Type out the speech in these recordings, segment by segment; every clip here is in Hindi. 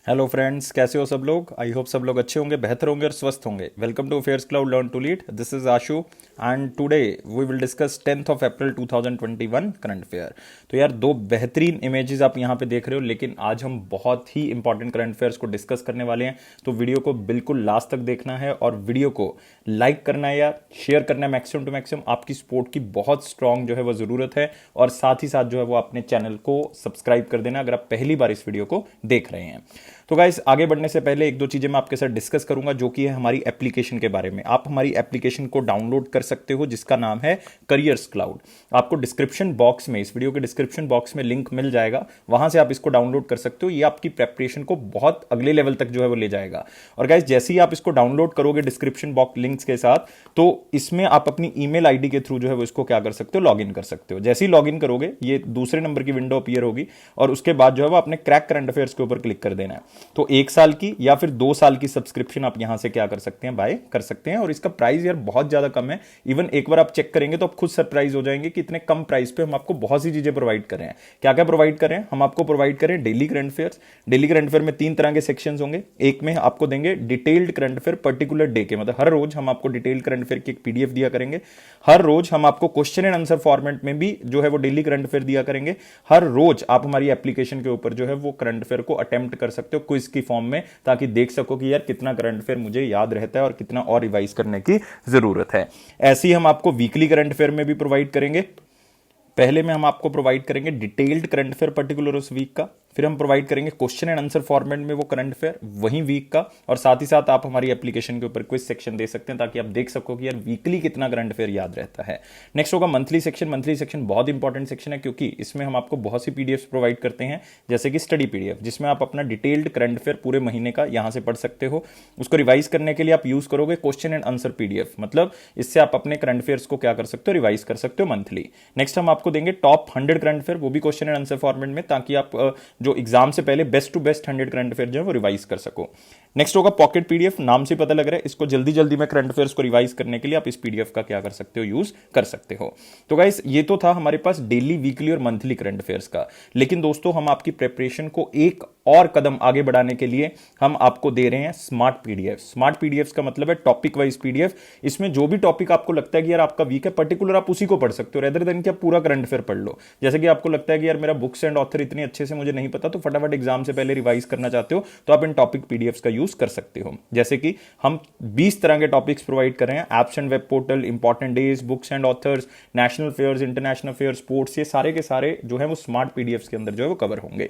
हेलो फ्रेंड्स, कैसे हो सब लोग। आई होप सब लोग अच्छे होंगे, बेहतर होंगे और स्वस्थ होंगे। Welcome to affairs cloud learn to lead. This is Ashu and today we will discuss 10th of April 2021 current affair. तो यार, दो बेहतरीन इमेजेस आप यहाँ पे देख रहे हो, लेकिन आज हम बहुत ही इंपॉर्टेंट करंट अफेयर्स को डिस्कस करने वाले हैं। तो वीडियो को बिल्कुल लास्ट तक देखना है और वीडियो को लाइक करना है या शेयर करना है मैक्सिमम टू मैक्सिमम। आपकी सपोर्ट की बहुत स्ट्रांग जो है वो जरूरत है। और साथ ही साथ जो है वो अपने चैनल को सब्सक्राइब कर देना अगर आप पहली बार इस वीडियो को देख रहे हैं। तो गाइस, आगे बढ़ने से पहले एक दो चीजें मैं आपके साथ डिस्कस करूंगा, जो कि है हमारी एप्लीकेशन के बारे में। आप हमारी एप्लीकेशन को डाउनलोड कर सकते हो जिसका नाम है करियर्स क्लाउड। आपको डिस्क्रिप्शन बॉक्स में, इस वीडियो के डिस्क्रिप्शन बॉक्स में लिंक मिल जाएगा, वहां से आप इसको डाउनलोड कर सकते हो। ये आपकी प्रेपरेशन को बहुत अगले लेवल तक जो है वो ले जाएगा। और गाइस, जैसे ही आप इसको डाउनलोड करोगे डिस्क्रिप्शन बॉक्स लिंक्स के साथ, तो इसमें आप अपनी ईमेल आईडी के थ्रू जो है वो इसको क्या कर सकते हो, लॉग इन कर सकते हो। जैसे ही लॉग इन करोगे, ये दूसरे नंबर की विंडो अपीयर होगी और उसके बाद जो है वो अपने क्रैक करंट अफेयर्स के ऊपर क्लिक कर देना है। तो 1 साल की या फिर 2 साल की सब्सक्रिप्शन आप यहां से क्या कर सकते हैं, बाय कर सकते हैं। और इसका प्राइस यार बहुत ज्यादा कम है। इवन एक बार आप चेक करेंगे तो आप खुद सरप्राइज हो जाएंगे कि इतने कम प्राइस पे हम आपको बहुत सी चीजें प्रोवाइड कर रहे हैं। क्या क्या प्रोवाइड कर रहे हैं हम आपको? प्रोवाइड करें daily current affairs. Daily current affair में 3 तरह के सेक्शन होंगे। एक में आपको देंगे detailed current affair particular day के, मतलब हर रोज हम आपको डिटेल्ड करंट अफेयर की एक पीडीएफ दिया करेंगे। हर रोज हम आपको क्वेश्चन एंड आंसर फॉर्मेट में भी जो है वो डेली करंट अफेयर दिया करेंगे। हर रोज आप हमारी एप्लीकेशन के ऊपर जो है वो करंट अफेयर को अटेम्प्ट कर सकते हो क्विज की फॉर्म में, ताकि देख सको कि यार कितना करंट अफेयर मुझे याद रहता है और कितना और रिवाइज करने की जरूरत है। ऐसे ही हम आपको वीकली करंट अफेयर में भी प्रोवाइड करेंगे। पहले में हम आपको प्रोवाइड करेंगे डिटेल्ड करंट अफेयर पर्टिकुलर उस वीक का, फिर हम प्रोवाइड करेंगे क्वेश्चन एंड आंसर फॉर्मेट में वो करंट अफेयर वही वीक का, और साथ ही साथ आप हमारी एप्लीकेशन के ऊपर क्विज सेक्शन दे सकते हैं ताकि आप देख सको कि यार वीकली कितना करंट अफेयर याद रहता है। नेक्स्ट होगा मंथली सेक्शन। मंथली सेक्शन बहुत इंपॉर्टेंट सेक्शन है, क्योंकि इसमें हम आपको बहुत सी पीडीएफ प्रोवाइड करते हैं, जैसे कि स्टडी पीडीएफ, जिसमें आप अपना डिटेल्ड करंट अफेयर पूरे महीने का यहां से पढ़ सकते हो। उसको रिवाइज करने के लिए आप यूज करोगे क्वेश्चन एंड आंसर पीडीएफ, मतलब इससे आप अपने करंट अफेयर्स को क्या कर सकते हो, रिवाइज कर सकते हो मंथली। नेक्स्ट हम आपको देंगे टॉप 100 करंट अफेयर, वो भी क्वेश्चन एंड आंसर फॉर्मेट में, ताकि आप जो एग्जाम से पहले best to best 100 current affair जो है वो रिवाइज कर सको। नेक्स्ट होगा पॉकेट पीडीएफ। नाम से पता लग रहा है, इसको जल्दी जल्दी में करंट अफेयर्स को रिवाइज करने के लिए आप इस पीडीएफ का क्या कर सकते हो, यूज कर सकते हो। तो गाइस, ये तो था हमारे पास डेली, वीकली और मंथली करंट अफेयर्स का। लेकिन दोस्तों, हम आपकी प्रिपरेशन को एक और कदम आगे बढ़ाने के लिए हम आपको दे रहे हैं स्मार्ट पीडीएफ। स्मार्ट पीडीएफ का मतलब है टॉपिक वाइज पीडीएफ। इसमें जो भी टॉपिक आपको लगता है कि यार आपका वीक है पर्टिकुलर, आप उसी को पढ़ सकते हो, रेदर देन कि आप पूरा करंट अफेयर पढ़ लो। जैसे कि आपको लगता है कि यार मेरा बुक्स एंड ऑथर इतनी अच्छे से मुझे नहीं पता, तो फटाफट एग्जाम से पहले रिवाइज करना चाहते हो, तो आप इन टॉपिक पीडीएफ का यूज कर सकते हो। जैसे कि हम 20 तरह के टॉपिक्स प्रोवाइड कर रहे हैं। Apps and web portal, important days, books and authors, national affairs, international affairs, sports, ये सारे के सारे जो है वो स्मार्ट पीडीएफ के अंदर जो है वो कवर होंगे।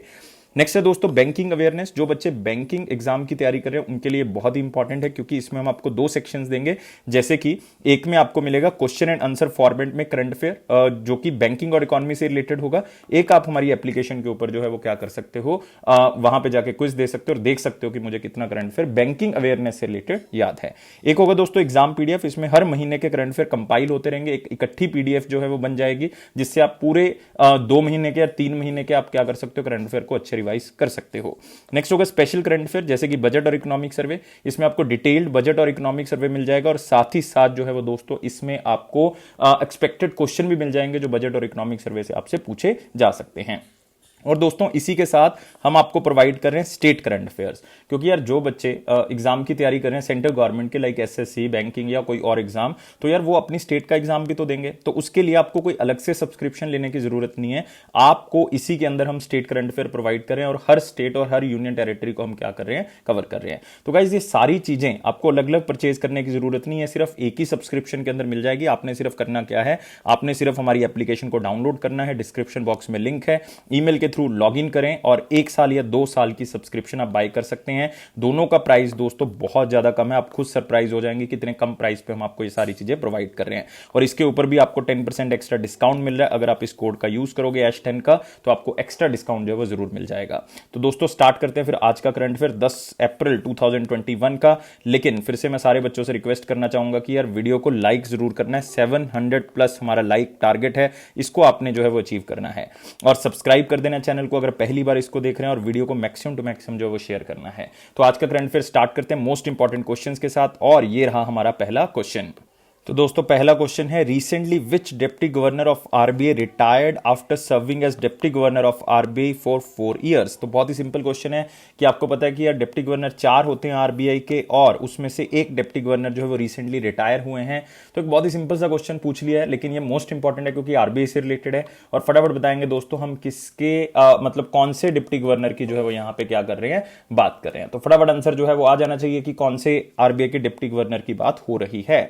नेक्स्ट है दोस्तों बैंकिंग अवेयरनेस। जो बच्चे बैंकिंग एग्जाम की तैयारी कर रहे हैं उनके लिए बहुत ही इंपॉर्टेंट है, क्योंकि इसमें हम आपको 2 सेक्शंस देंगे। जैसे कि एक में आपको मिलेगा क्वेश्चन एंड आंसर फॉर्मेट में करंट अफेयर, जो कि बैंकिंग और इकोनॉमी से रिलेटेड होगा। एक आप हमारी एप्लीकेशन के ऊपर जो है वो क्या कर सकते हो, वहां पे जाके क्विज दे सकते हो और देख सकते हो कि मुझे कितना करंट अफेयर बैंकिंग अवेयरनेस से रिलेटेड याद है। एक होगा दोस्तों एग्जाम पीडीएफ। इसमें हर महीने के करंट अफेयर कंपाइल होते रहेंगे, एक इकट्ठी पीडीएफ जो है वो बन जाएगी, जिससे आप पूरे 2 महीने के या 3 महीने के आप क्या कर सकते हो, करंट अफेयर को अच्छे रिवाइज कर सकते हो। नेक्स्ट होगा स्पेशल करंट अफेयर, जैसे कि बजट और इकोनॉमिक सर्वे। इसमें आपको डिटेल्ड बजट और इकोनॉमिक सर्वे मिल जाएगा, और साथ ही साथ जो है वो दोस्तों इसमें आपको एक्सपेक्टेड क्वेश्चन भी मिल जाएंगे जो बजट और इकोनॉमिक सर्वे से आपसे पूछे जा सकते हैं। और दोस्तों इसी के साथ हम आपको प्रोवाइड कर रहे हैं स्टेट करंट अफेयर्स, क्योंकि यार जो बच्चे एग्जाम की तैयारी कर रहे हैं सेंट्रल गवर्नमेंट के, लाइक एसएससी, बैंकिंग या कोई और एग्जाम, तो यार वो अपनी स्टेट का एग्जाम भी तो देंगे। तो उसके लिए आपको कोई अलग से सब्सक्रिप्शन लेने की जरूरत नहीं है। आपको इसी के अंदर हम स्टेट करंट अफेयर प्रोवाइड कर रहे हैं, और हर स्टेट और हर यूनियन टेरिटरी को हम क्या कर रहे हैं, कवर कर रहे हैं। तो गाइज, ये सारी चीजें आपको अलग अलग परचेज करने की जरूरत नहीं है, सिर्फ एक ही सब्सक्रिप्शन के अंदर मिल जाएगी। आपने सिर्फ करना क्या है, आपने सिर्फ हमारी एप्लीकेशन को डाउनलोड करना है, डिस्क्रिप्शन बॉक्स में लिंक है, ईमेल के थ्रू लॉग इन करें और 1 साल या 2 साल की सब्सक्रिप्शन आप बाय कर सकते हैं। दोनों का प्राइस दोस्तों बहुत ज्यादा कम है, आप खुद सरप्राइज हो जाएंगे कितने कम प्राइस पे हम आपको ये सारी चीजें प्रोवाइड कर रहे हैं। और इसके ऊपर भी आपको 10% एक्स्ट्रा डिस्काउंट मिल रहा है। अगर आप इस कोड का यूज करोगे H10 का, तो आपको एक्स्ट्रा डिस्काउंट जो है वो जरूर मिल जाएगा। तो दोस्तों स्टार्ट करते हैं फिर आज का करंट अफेयर 10 अप्रैल 2021 का। लेकिन फिर से मैं सारे बच्चों से रिक्वेस्ट करना चाहूंगा कि यार वीडियो को लाइक जरूर करना है। 700 प्लस हमारा लाइक टारगेट है, इसको आपने जो है वो अचीव करना है। और सब्सक्राइब कर देना चैनल को अगर पहली बार इसको देख रहे हैं, और वीडियो को मैक्सिमम टू मैक्सिमम जो वो शेयर करना है। तो आज का करंट अफेयर स्टार्ट करते हैं मोस्ट इंपॉर्टेंट क्वेश्चंस के साथ, और ये रहा हमारा पहला क्वेश्चन। तो दोस्तों पहला क्वेश्चन है, recently which deputy governor of RBI retired after serving as deputy governor of RBI for 4 years. तो बहुत ही सिंपल क्वेश्चन है कि आपको पता है कि यार डिप्टी गवर्नर 4 होते हैं आरबीआई के, और उसमें से एक डिप्टी गवर्नर जो है वो रिसेंटली रिटायर हुए हैं। तो एक बहुत ही सिंपल सा क्वेश्चन पूछ लिया है, लेकिन ये मोस्ट इंपॉर्टेंट है क्योंकि आरबीआई से रिलेटेड है। और फटाफट बताएंगे दोस्तों हम किसके मतलब कौन से डिप्टी गवर्नर की जो है वो यहाँ पे क्या कर रहे हैं, बात कर रहे हैं। तो फटाफट आंसर जो है वो आ जाना चाहिए कि कौन से आरबीआई के डिप्टी गवर्नर की बात हो रही है।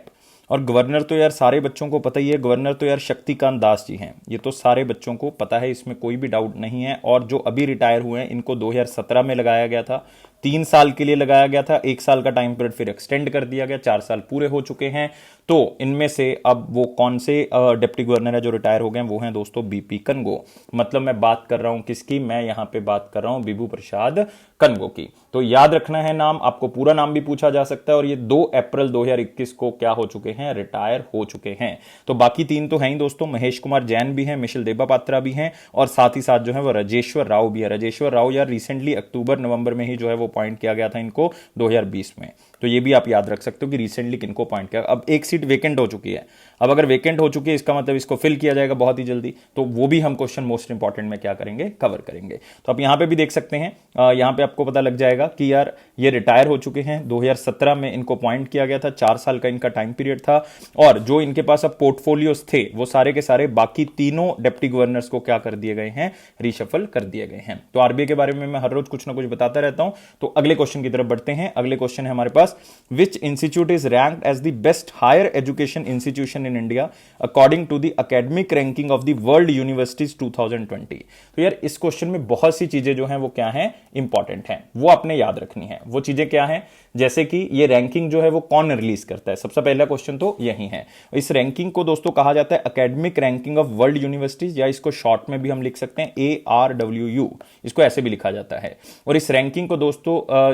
और गवर्नर तो यार सारे बच्चों को पता ही है, गवर्नर तो यार शक्तिकांत दास जी हैं, ये तो सारे बच्चों को पता है, इसमें कोई भी डाउट नहीं है। और जो अभी रिटायर हुए हैं इनको 2017 में लगाया गया था, 3 साल के लिए लगाया गया था, 1 साल का टाइम पीरियड फिर एक्सटेंड कर दिया गया, 4 साल पूरे हो चुके हैं। तो इनमें से अब वो कौन से डिप्टी गवर्नर है जो रिटायर हो गए हैं, वो हैं दोस्तों बीपी कनगो। मतलब मैं बात कर रहा हूं किसकी, मैं यहां पे बात कर रहा हूं बिभू प्रसाद कनगो की। तो याद रखना है नाम, आपको पूरा नाम भी पूछा जा सकता है। और ये 2 अप्रैल 2021 को क्या हो चुके हैं, रिटायर हो चुके हैं। तो बाकी 3 तो हैं ही दोस्तों, महेश कुमार जैन भी हैं, मिशेल देबा पात्रा भी हैं, और साथ ही साथ जो है वो राजेश्वर राव भी है। राजेश्वर राव यार रिसेंटली अक्टूबर नवंबर में ही जो है वो अपॉइंट किया गया था इनको 2020 में। तो ये भी आप याद रख सकते हो कि रिसेंटली किनको अपॉइंट किया। अब एक सीट वेकेंट हो चुकी है, अब अगर वेकेंट हो चुकी है इसका मतलब इसको फिल किया जाएगा बहुत ही जल्दी। तो वो भी हम क्वेश्चन मोस्ट इंपॉर्टेंट में क्या करेंगे, कवर करेंगे। तो आप यहां पे भी देख सकते हैं, यहां पे आपको पता लग जाएगा कि यार ये रिटायर हो चुके हैं, 2017 में इनको अपॉइंट किया गया था, 4 साल का इनका टाइम पीरियड था। और जो इनके पास अब पोर्टफोलियोज थे वो सारे के सारे बाकी तीनों डिप्टी गवर्नर्स को क्या कर दिए गए हैं, रीशफल कर दिए गए हैं। तो आरबीआई के बारे में मैं हर रोज कुछ ना कुछ बताता रहता हूं। तो अगले क्वेश्चन की तरफ बढ़ते हैं। अगले क्वेश्चन है हमारे पास, which institute is ranked as the best higher education institution in India according to the academic ranking of the world universities 2020। तो यार इस क्वेश्चन में बहुत सी चीजें जो हैं वो क्या हैं, इंपॉर्टेंट हैं, वो आपने याद रखनी है। वो चीजें क्या हैं, जैसे कि ये रैंकिंग जो है वो कौन रिलीज करता है, सबसे पहला क्वेश्चन तो यही है। इस रैंकिंग को दोस्तों कहा जाता है academic ranking of world universities, या इसको शॉर्ट में भी हम लिख सकते हैं ARWU, इसको ऐसे भी लिखा जाता है। और इस रैंकिंग को दोस्तों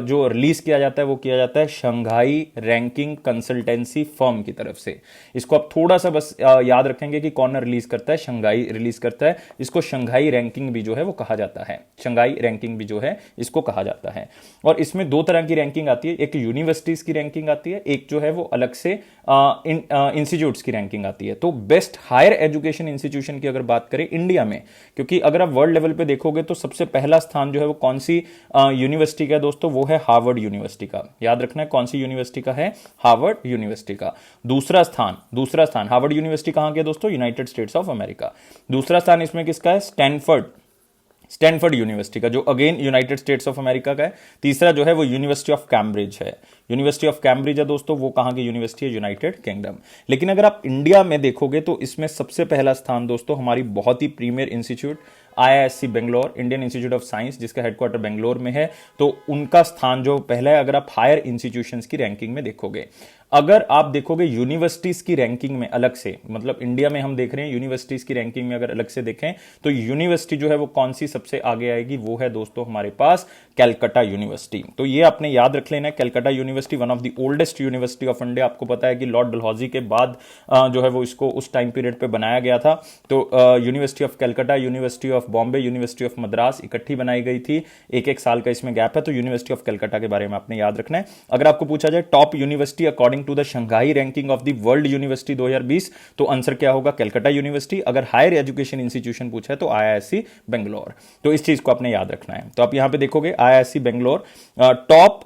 जो रिलीज किया जाता है वो किया जाता है शंघाई रैंकिंग कंसल्टेंसी फर्म की तरफ से। इसको आप थोड़ा सा बस याद रखेंगे कि कौन रिलीज करता है, शंघाई रिलीज करता है। इसको शंघाई रैंकिंग भी जो है वो कहा जाता है, शंघाई रैंकिंग भी जो है इसको कहा जाता है। और इसमें 2 तरह की रैंकिंग आती है, एक यूनिवर्सिटीज की रैंकिंग आती है, एक जो है वो अलग से इंस्टीट्यूट्स की रैंकिंग आती है। तो बेस्ट हायर एजुकेशन इंस्टीट्यूशन की अगर बात करें इंडिया में, क्योंकि अगर आप वर्ल्ड लेवल पे देखोगे तो सबसे पहला स्थान जो है वो कौन सी यूनिवर्सिटी का है दोस्तों, वो है हार्वर्ड यूनिवर्सिटी का। याद रखना है कौन सी यूनिवर्सिटी का है, हार्वर्ड यूनिवर्सिटी का। दूसरा स्थान हार्वर्ड यूनिवर्सिटी कहां के दोस्तों, यूनाइटेड स्टेट्स ऑफ अमेरिका। दूसरा स्थान इसमें किसका है, स्टैनफोर्ड यूनिवर्सिटी का, जो again United states of America का है। तीसरा जो है वो यूनिवर्सिटी ऑफ कैम्ब्रिज है, यूनिवर्सिटी ऑफ कैम्ब्रिज है दोस्तों, वो कहां की यूनिवर्सिटी है, यूनाइटेड किंगडम। लेकिन अगर आप इंडिया में देखोगे तो इसमें सबसे पहला स्थान दोस्तों हमारी बहुत ही premier institute IISc Bangalore, Indian Institute of Science, जिसका हेडक्वार्टर बेंगलोर में है। तो उनका स्थान जो पहला है अगर आप हायर इंस्टीट्यूशंस की रैंकिंग में देखोगे। अगर आप देखोगे यूनिवर्सिटीज की रैंकिंग में अलग से, मतलब इंडिया में हम देख रहे हैं यूनिवर्सिटीज की रैंकिंग में अगर अलग से देखें तो यूनिवर्सिटी जो है वो कौन सी सबसे आगे आएगी, वो है दोस्तों हमारे पास कैलकाटा यूनिवर्सिटी। तो ये आपने याद रख लेना है, Calcutta university one of the oldest university of India. आपको पता है कि लॉर्ड डलहौजी के बाद जो है वो इसको उस टाइम पीरियड पे बनाया गया था। तो university of Calcutta, university of Bombay, university of Madras इकट्ठी बनाई गई थी, एक साल का इसमें गैप है। तो यूनिवर्सिटी ऑफ कैलकाटा के बारे में आपने याद रखना है। अगर आपको पूछा जाए top university according to the Shanghai ranking of the world university 2020, तो आंसर क्या होगा, कैलकाटा यूनिवर्सिटी। अगर हायर एजुकेशन इंस्टीट्यूशन पूछा है तो IISc बेंगलोर। तो इस चीज को आपने याद रखना है। तो आप यहां पे देखोगे IISc बेंगलोर टॉप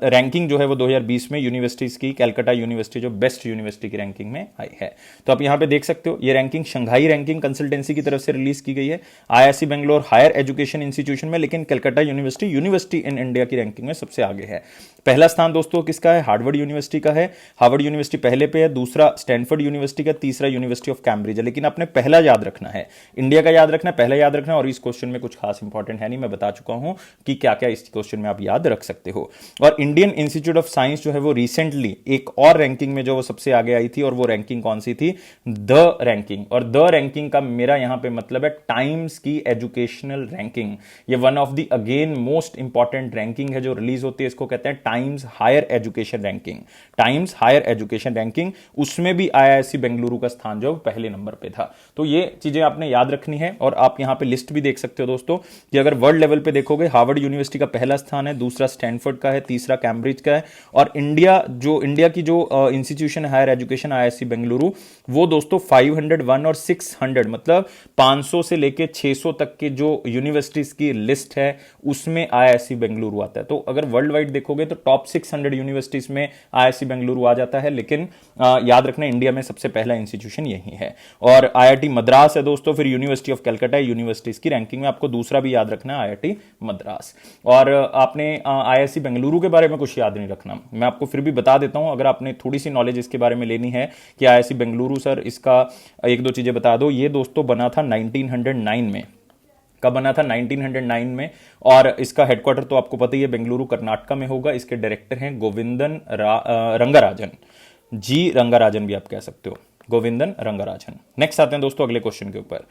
रैंकिंग जो है वो 2020 में यूनिवर्सिटीज की, कैलकाटा यूनिवर्सिटी जो बेस्ट यूनिवर्सिटी की रैंकिंग में आई है। तो आप यहां पे देख सकते हो ये रैंकिंग शंघाई रैंकिंग कंसल्टेंसी की तरफ से रिलीज की गई है, IISc Bangalore higher education institution में, लेकिन कैलकाटा यूनिवर्सिटी इन इंडिया की रैंकिंग में सबसे आगे है। पहला स्थान दोस्तों किसका है, हार्वर्ड यूनिवर्सिटी का है, हार्वर्ड यूनिवर्सिटी पहले पे है, दूसरा स्टैनफोर्ड यूनिवर्सिटी का, तीसरा यूनिवर्सिटी ऑफ कैम्ब्रिज है। लेकिन आपने पहला याद रखना है, इंडिया का याद रखना है, पहला याद रखना है। और इस क्वेश्चन में कुछ खास इंपॉर्टेंट है नहीं, मैं बता चुका हूं कि क्या क्या इस क्वेश्चन में आप याद रख सकते हो। और इंडियन इंस्टीट्यूट ऑफ साइंस जो है वो रिसेंटली एक और रैंकिंग में जो वो सबसे आगे आई थी, और वो रैंकिंग कौन सी थी, द रैंकिंग। और द रैंकिंग का मेरा यहां पे मतलब है टाइम्स की एजुकेशनल रैंकिंग। ये one of the again most important ranking है जो रिलीज होती है, इसको कहते हैं times higher education ranking. Ranking, times higher education ranking, उसमें भी आईआईएससी बेंगलुरु का स्थान जो पहले नंबर पे था। तो ये चीजें आपने याद रखनी है। और आप यहां पे लिस्ट भी देख सकते हो दोस्तों कि अगर वर्ल्ड लेवल पे देखोगे, हार्वर्ड यूनिवर्सिटी का पहला स्थान है, दूसरा स्टैनफोर्ड का है, तीसरा कैम्ब्रिज का है, और इंडिया की जो institution higher education IISc Bengaluru, वो दोस्तों 501 और 600 मतलब 500 से लेके 600 तक के जो यूनिवर्सिटीज की लिस्ट है उसमें आईआईएससी बेंगलुरु आता है। तो अगर वर्ल्ड वाइड देखोगे तो टॉप 600 यूनिवर्सिटीज में आईआईएससी बेंगलुरु आ जाता है, लेकिन याद रखना इंडिया में सबसे पहला इंस्टीट्यूशन यही है। और आईआईटी मद्रास है दोस्तों, फिर यूनिवर्सिटी ऑफ कलकत्ता, यूनिवर्सिटीज की रैंकिंग में आपको दूसरा भी याद रखना है आईआईटी मद्रास। और आपने आईआईएससी बेंगलुरु के बारे में कुछ याद नहीं रखना, मैं आपको फिर भी बता देता हूं, अगर आपने थोड़ी सी नॉलेज इसके बारे में लेनी है कि आईआईएससी बेंगलुरु सर, इसका एक दो चीजें बता दो। ये दोस्तों बना था 1909 में। कब बना था? 1909 में। और इसका हेडक्वार्टर तो आपको पता ही है, बेंगलुरु कर्नाटका में होगा। इसके डायरेक्टर हैं गोविंदन रंगराजन, जी रंगराजन भी आप कह सकते हो, गोविंदन रंगराजन। नेक्स्ट आते हैं दोस्तों अगले क्वेश्चन के ऊपर।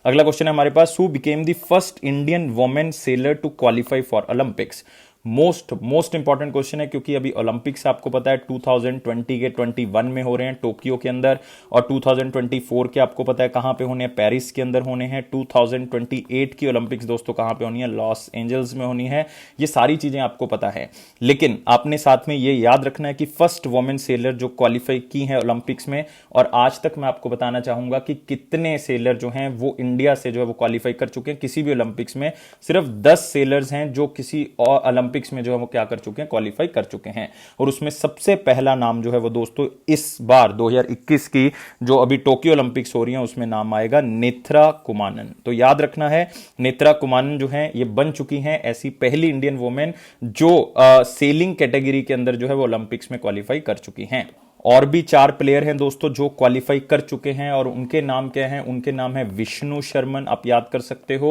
अगला क्वेश्चन है हमारे पास, who became the first Indian women sailor to qualify for Olympics. Most important question है, क्योंकि अभी ओलंपिक्स आपको पता है 2020 के 21 में हो रहे हैं टोक्यो के अंदर, और 2024 के आपको पता है कहां पे होने हैं, पेरिस के अंदर होने हैं। 2028 की ओलंपिक्स दोस्तों कहां पे होनी है? लॉस एंजल्स में होनी है। ये सारी चीजें आपको पता है, लेकिन आपने साथ में ये याद रखना है कि फर्स्ट वुमेन सेलर जो क्वालिफाई की है ओलंपिक्स में, और आज तक मैं आपको बताना चाहूंगा कि कितने सेलर जो हैं वो इंडिया से जो है वो क्वालिफाई कर चुके हैं किसी भी ओलंपिक्स में। सिर्फ 10 सेलर्स हैं जो किसी और ओलंपिक्स में जो है वो क्या कर चुके हैं? क्वालिफाई कर चुके हैं। और उसमें सबसे पहला नाम जो है वो दोस्तों इस बार 2021 की जो अभी टोक्यो ओलंपिक्स हो रही है उसमें नाम आएगा नेत्रा कुमानन। तो याद रखना है, नेत्रा कुमानन जो है ये बन चुकी हैं ऐसी पहली इंडियन वुमेन जो सेलिंग कैटेगरी के अंदर जो है वो ओलंपिक्स में क्वालिफाई कर चुकी हैं। और भी 4 प्लेयर हैं दोस्तों जो क्वालिफाई कर चुके हैं, और उनके नाम क्या हैं? उनके नाम है विष्णु शर्मन, आप याद कर सकते हो।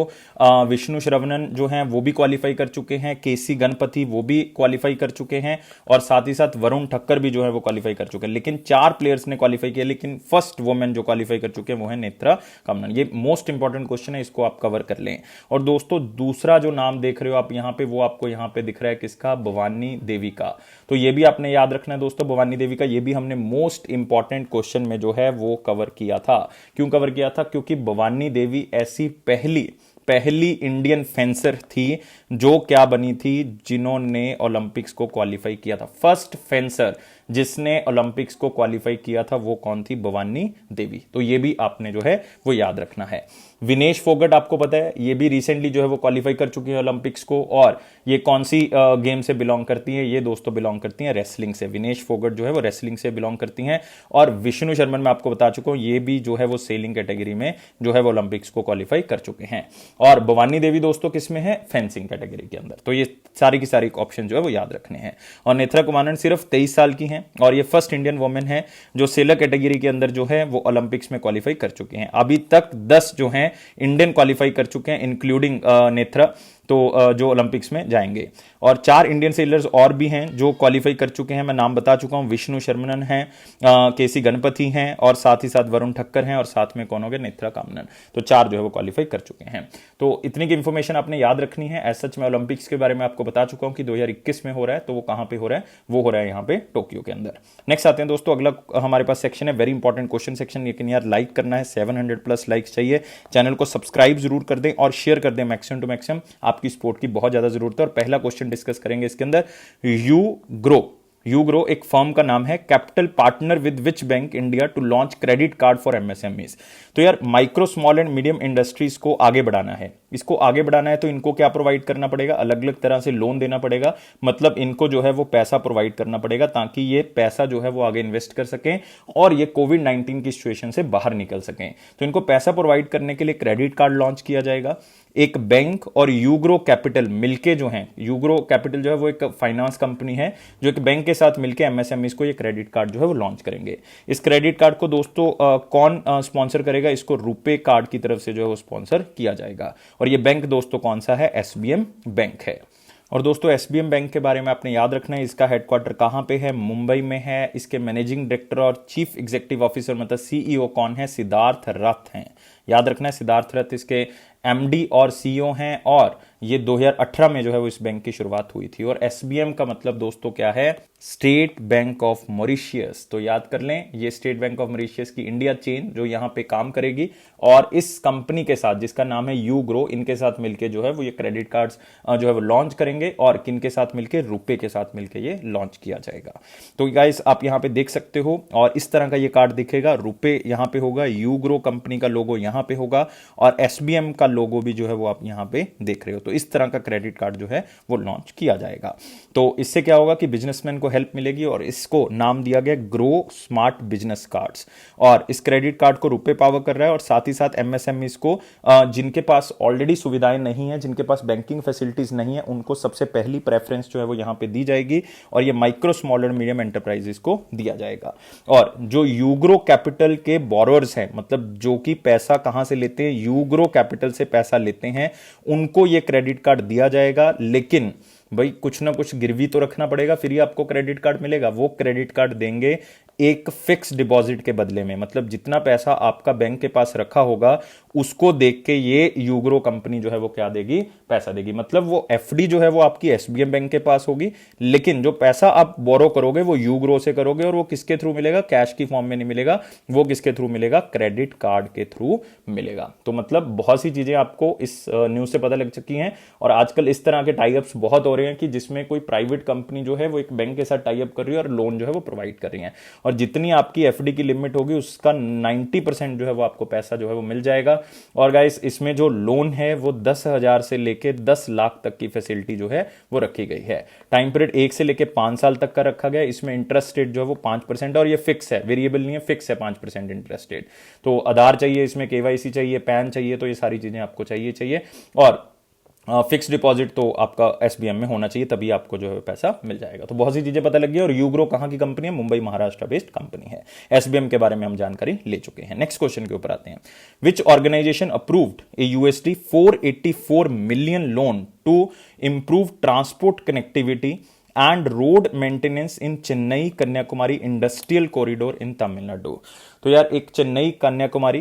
विष्णु शर्मन जो हैं वो भी क्वालिफाई कर चुके हैं, केसी गणपति वो भी क्वालिफाई कर चुके हैं, और साथ ही साथ वरुण ठक्कर भी जो है वो क्वालिफाई कर चुके हैं। लेकिन 4 प्लेयर्स ने क्वालिफाई किया, लेकिन फर्स्ट वुमेन जो क्वालिफाई कर चुके हैं वो है नेत्रा कुमानन। ये मोस्ट इंपॉर्टेंट क्वेश्चन है, इसको आप कवर कर लें। और दोस्तों दूसरा जो नाम देख रहे हो आप यहां पे, वो आपको यहां पे दिख रहा है किसका? भवानी देवी का। तो ये भी आपने याद रखना है दोस्तों, भवानी देवी का। ये भी हमने मोस्ट इंपॉर्टेंट क्वेश्चन में जो है वो कवर किया था। क्यों कवर किया था? क्योंकि भवानी देवी ऐसी पहली इंडियन फेंसर थी जो क्या बनी थी? जिन्होंने ओलंपिक्स को क्वालिफाई किया था। फर्स्ट फेंसर जिसने ओलंपिक्स को क्वालिफाई किया था वो कौन थी? भवानी देवी। तो ये भी आपने जो है वो याद रखना है। विनेश फोगट आपको पता है, ये भी रिसेंटली जो है वो क्वालिफाई कर चुकी है ओलंपिक्स को। और ये कौन सी गेम से बिलोंग करती है? ये दोस्तों बिलोंग करती हैं रेसलिंग से। विनेश फोगट जो है वो रेसलिंग से बिलोंग करती हैं। और विष्णु शर्मन मैं आपको बता चुका हूं, ये भी जो है वो सेलिंग कैटेगरी में जो है वो ओलंपिक्स को क्वालिफाई कर चुके हैं। और भवानी देवी दोस्तों किसमें है? फेंसिंग कैटेगरी के अंदर। तो ये सारी की सारी ऑप्शन जो है वो याद रखने हैं। और नेत्रा कुमानन सिर्फ 23 साल की हैं, और ये फर्स्ट इंडियन वुमेन है जो सेलर कैटेगरी के अंदर जो है वो ओलंपिक्स में क्वालिफाई कर चुके हैं। अभी तक 10 जो हैं इंडियन क्वालिफाई कर चुके हैं, इंक्लूडिंग नेत्रा, तो जो ओलंपिक्स में जाएंगे। और 4 इंडियन सेलर्स और भी हैं जो क्वालिफाई कर चुके हैं, मैं नाम बता चुका हूं। विष्णु शर्मन हैं, केसी गणपति हैं, और साथ ही साथ वरुण ठक्कर हैं, और साथ में कौन हो गए? नेत्रा कुमानन। तो 4 जो है वो क्वालिफाई कर चुके हैं। तो इतनी की इंफॉर्मेशन आपने याद रखनी है। एज सच मैं ओलंपिक्स के बारे में आपको बता चुका हूं कि 2021 में हो रहा है, तो वो कहां पे हो रहा है? वो हो रहा है यहाँ पे टोक्यो के अंदर। नेक्स्ट आते हैं दोस्तों, अगला हमारे पास सेक्शन है वेरी इंपॉर्टेंट क्वेश्चन सेक्शन। लेकिन यार लाइक करना है, 700+ लाइक्स चाहिए। चैनल को सब्सक्राइब जरूर कर दें और शेयर कर दें मैक्सिमम टू मैक्सिमम, आपकी सपोर्ट की बहुत ज्यादा जरूरत है। और पहला क्वेश्चन डिस्कस करेंगे इसके अंदर, यूग्रो एक फर्म का नाम है, capital partner with which bank India to launch credit card for MSMEs. तो यार micro small and medium industries को आगे बढ़ाना है, इसको आगे बढ़ाना है, तो इनको क्या प्रोवाइड करना पड़ेगा? अलग अलग तरह से लोन देना पड़ेगा। मतलब इनको जो है वो पैसा प्रोवाइड करना पड़ेगा ताकि ये पैसा जो है वो आगे इन्वेस्ट कर सकें और ये कोविड-19 की सिचुएशन से बाहर निकल सकें। तो इनको पैसा प्रोवाइड करने के लिए क्रेडिट कार्ड लॉन्च किया जाएगा। एक बैंक और यूग्रो कैपिटल मिलके जो है, यूग्रो कैपिटल जो है वो एक फाइनेंस कंपनी है जो एक बैंक के साथ मिलके एमएसएमईज को ये क्रेडिट कार्ड जो है वो लॉन्च करेंगे। इस क्रेडिट कार्ड को दोस्तों कौन स्पॉन्सर करेगा? इसको रुपे कार्ड की तरफ से जो है वो स्पॉन्सर किया जाएगा। और ये बैंक दोस्तों कौन सा है? एसबीएम बैंक है। और दोस्तों एसबीएम बैंक के बारे में आपने याद रखना है, इसका हेडक्वार्टर कहां पे है? मुंबई में है। इसके मैनेजिंग डायरेक्टर और चीफ एग्जीक्यूटिव ऑफिसर मतलब सीईओ कौन है? सिद्धार्थ रथ हैं। याद रखना है, सिद्धार्थ रथ इसके एमडी और सीईओ हैं। और ये 2018 में जो है वो इस बैंक की शुरुआत हुई थी। और एसबीएम का मतलब दोस्तों क्या है? State bank of Mauritius. तो याद कर लें, ये स्टेट बैंक ऑफ मॉरिशियस की इंडिया चेन जो यहां पे काम करेगी, और इस कंपनी के साथ जिसका नाम है यू ग्रो, इनके साथ मिलके जो है वो ये क्रेडिट कार्ड्स जो है वो लॉन्च करेंगे, और किन के साथ मिलके, रुपे के साथ मिलके ये लॉन्च किया जाएगा। तो गाइस आप यहां पे देख सकते हो, और इस तरह का ये कार्ड दिखेगा, रुपे यहां पे होगा, यू ग्रो कंपनी का लोगो यहां पे होगा, और एसबीएम का लोगो भी जो है वो आप यहां पे देख रहे हो। तो इस तरह का क्रेडिट कार्ड जो है वो लॉन्च किया जाएगा। तो इससे क्या होगा कि बिजनेसमैन को हेल्प मिलेगी, और इसको नाम दिया गया ग्रो स्मार्ट बिजनेस कार्ड्स। और इस क्रेडिट कार्ड को रुपए पावर कर रहा है, और साथ ही साथ एमएसएमईज को जिनके पास ऑलरेडी सुविधाएं नहीं है, जिनके पास बैंकिंग फैसिलिटीज नहीं है, उनको सबसे पहली प्रेफरेंस जो है वो यहां पे दी जाएगी, और ये micro small and medium enterprises को दिया जाएगा। और जो यूग्रो कैपिटल के बोरोअर्स हैं, मतलब जो कि पैसा कहां से लेते हैं, यूग्रो कैपिटल से पैसा लेते हैं, उनको ये क्रेडिट कार्ड दिया जाएगा। लेकिन भाई कुछ ना कुछ गिरवी तो रखना पड़ेगा, फिर ही आपको क्रेडिट कार्ड मिलेगा। वो क्रेडिट कार्ड देंगे एक फिक्स डिपॉजिट के बदले में, मतलब जितना पैसा आपका बैंक के पास रखा होगा उसको देख के ये यूग्रो कंपनी जो है वो क्या देगी, पैसा देगी। मतलब वो एफडी जो है वो आपकी एसबीएम बैंक के पास होगी, लेकिन जो पैसा आप बोरो करोगे वो यूग्रो से करोगे, और वो किसके थ्रू मिलेगा, कैश की फॉर्म में नहीं मिलेगा, वो किसके थ्रू मिलेगा, क्रेडिट कार्ड के थ्रू मिलेगा। तो मतलब बहुत सी चीजें आपको इस न्यूज से पता लग चुकी हैं, और आजकल इस तरह के टाइअप्स बहुत हो रहे हैं कि जिसमें कोई प्राइवेट कंपनी जो है वो एक बैंक के साथ टाइअप कर रही है और लोन जो है वो प्रोवाइड कर रही है, और जितनी आपकी एफडी की लिमिट होगी उसका 90% जो है वो आपको पैसा जो है वो मिल जाएगा। और गाइस इसमें जो लोन है वो 10,000 से लेके 10 लाख तक की फैसिलिटी जो है वो रखी गई है। टाइम पीरियड 1 से लेके 5 साल तक का रखा गया। इसमें इंटरेस्ट रेट जो है वो 5%, और ये फिक्स है, वेरिएबल नहीं है, फिक्स है 5% इंटरेस्ट रेट। तो आधार चाहिए, इसमें केवाईसी चाहिए, पैन चाहिए, तो ये सारी चीजें आपको चाहिए। और फिक्स डिपॉजिट तो आपका एसबीएम में होना चाहिए, तभी आपको जो है पैसा मिल जाएगा। तो बहुत सी चीजें पता लग गई। और यूग्रो कहां की कंपनी है, मुंबई महाराष्ट्र बेस्ड कंपनी है। एसबीएम के बारे में हम जानकारी ले चुके हैं। नेक्स्ट क्वेश्चन के ऊपर आते हैं। Which organisation approved a USD 484 million loan to improve transport connectivity and road maintenance in Chennai Kanyakumari industrial corridor in Tamil Nadu. तो यार एक चेन्नई कन्याकुमारी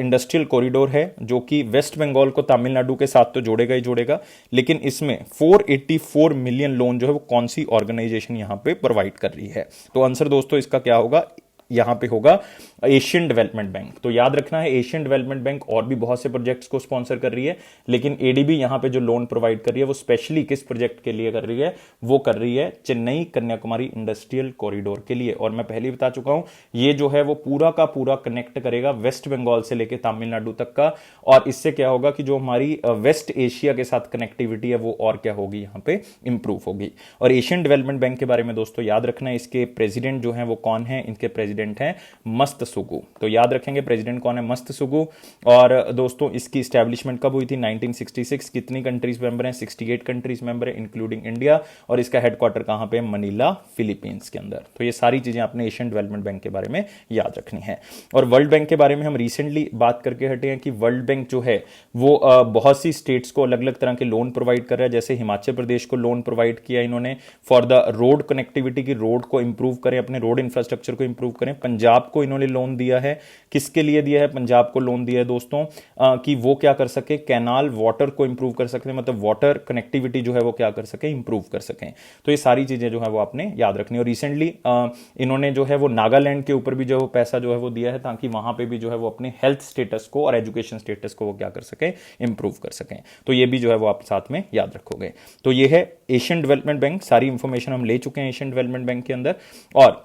इंडस्ट्रियल कॉरिडोर है जो कि वेस्ट बंगाल को तमिलनाडु के साथ तो जोड़ेगा ही जोड़ेगा, लेकिन इसमें 484 मिलियन लोन जो है वो कौन सी ऑर्गेनाइजेशन यहां पे प्रोवाइड कर रही है। तो आंसर दोस्तों इसका क्या होगा, यहां पे होगा एशियन डेवलपमेंट बैंक। तो याद रखना है, एशियन डेवलपमेंट बैंक और भी बहुत से प्रोजेक्ट्स को स्पॉन्सर कर रही है, लेकिन एडीबी यहां पे जो लोन प्रोवाइड कर रही है वो स्पेशली किस प्रोजेक्ट के लिए कर रही है, वो कर रही है चेन्नई कन्याकुमारी इंडस्ट्रियल कॉरिडोर के लिए। और मैं पहले बता चुका हूं, ये जो है वो पूरा का पूरा कनेक्ट करेगा वेस्ट बंगाल से लेकर तमिलनाडु तक का, और इससे क्या होगा कि जो हमारी वेस्ट एशिया के साथ कनेक्टिविटी है वो और क्या होगी, यहां पे इंप्रूव होगी। और एशियन डेवलपमेंट बैंक के बारे में दोस्तों याद रखना है, इसके प्रेसिडेंट जो है वो कौन है, इनके प्रेसिडेंट हैं मस्तसुगु। तो याद रखेंगे प्रेसिडेंट कौन है, मस्तसुगु। और दोस्तों इसकी स्टैब्लिशमेंट कब हुई थी, 1966। कितनी कंट्रीज मेंबर हैं, 68 कंट्रीज मेंबर है इंक्लूडिंग इंडिया। और इसका हेडक्वार्टर कहां पे, मनीला फिलीपींस के अंदर। तो ये सारी चीजें आपने एशियन डेवलपमेंट बैंक के बारे में याद रखनी है। और वर्ल्ड बैंक के बारे में हम रिसेंटली बात करके हटे हैं कि वर्ल्ड बैंक जो है वो बहुत सी स्टेट्स को अलग अलग तरह के लोन प्रोवाइड कर रहा है। जैसे हिमाचल प्रदेश को लोन प्रोवाइड किया इन्होंने फॉर द रोड कनेक्टिविटी, की रोड को इंप्रूव करें, अपने रोड इंफ्रास्ट्रक्चर को इंप्रूव करें। पंजाब को इन्होंने लोन दिया है, किसके लिए दिया है, पंजाब को लोन दिया है दोस्तों कि वो क्या कर सके, कैनाल वाटर को इंप्रूव कर सके, मतलब वाटर कनेक्टिविटी जो है वो क्या कर सके, इंप्रूव कर सकें। तो ये सारी चीजें जो है वो आपने याद रखनी। और रिसेंटली इन्होंने जो है वो नागालैंड के ऊपर भी जो है पैसा जो है वो दिया है, ताकि वहां पे भी जो है वो अपने हेल्थ स्टेटस को और एजुकेशन स्टेटस को वो क्या कर सके, इंप्रूव कर सकें। तो ये भी जो है वो आप साथ में याद रखोगे। तो ये है एशियन डेवलपमेंट बैंक। सारी इंफॉर्मेशन हम ले चुके हैं एशियन डेवलपमेंट बैंक के अंदर। और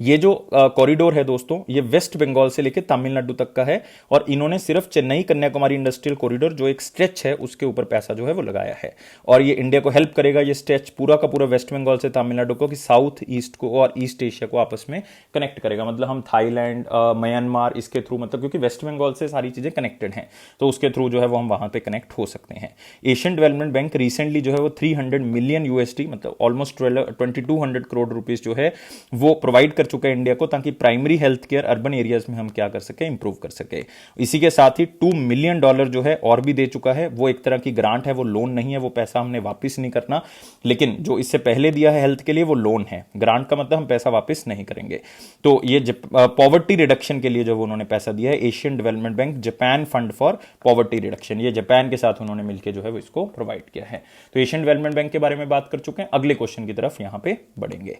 ये जो कॉरिडोर है दोस्तों, ये वेस्ट बंगाल से लेकर तमिलनाडु तक का है, और इन्होंने सिर्फ चेन्नई कन्याकुमारी इंडस्ट्रियल कॉरिडोर जो एक स्ट्रेच है उसके ऊपर पैसा जो है वो लगाया है। और ये इंडिया को हेल्प करेगा, ये स्ट्रेच पूरा का पूरा वेस्ट बंगाल से तमिलनाडु को, कि साउथ ईस्ट को और ईस्ट एशिया को आपस में कनेक्ट करेगा। मतलब हम थाईलैंड, म्यांमार इसके थ्रू, मतलब क्योंकि वेस्ट बंगाल से सारी चीजें कनेक्टेड हैं, तो उसके थ्रू जो है वो हम वहां पे कनेक्ट हो सकते हैं। एशियन डेवलपमेंट बैंक रिसेंटली जो है वो 300 मिलियन यूएसडी, मतलब ऑलमोस्ट 2200 करोड़ रुपीज जो है वो प्रोवाइड कर चुका है इंडिया को, ताकि primary health care urban areas में हम क्या कर सके, इंप्रूव कर सके। इसी के साथ ही $2 मिलियन जो है और भी दे चुका है। वो एक तरह की ग्रांट है, वो लोन नहीं है, वो पैसा हमने वापस नहीं करना, लेकिन जो इससे पहले दिया है हेल्थ के लिए वो लोन है। ग्रांट का मतलब हम पैसा वापस नहीं करेंगे। तो ये पॉवर्टी रिडक्शन के लिए जो उन्होंने पैसा दिया है, Asian development bank Japan fund for poverty reduction, ये जापान के साथ उन्होंने मिलकर जो है वो इसको प्रोवाइड किया है। तो एशियन डेवलपमेंट बैंक के बारे में बात कर चुके हैं। अगले क्वेश्चन की तरफ यहां पे बढ़ेंगे।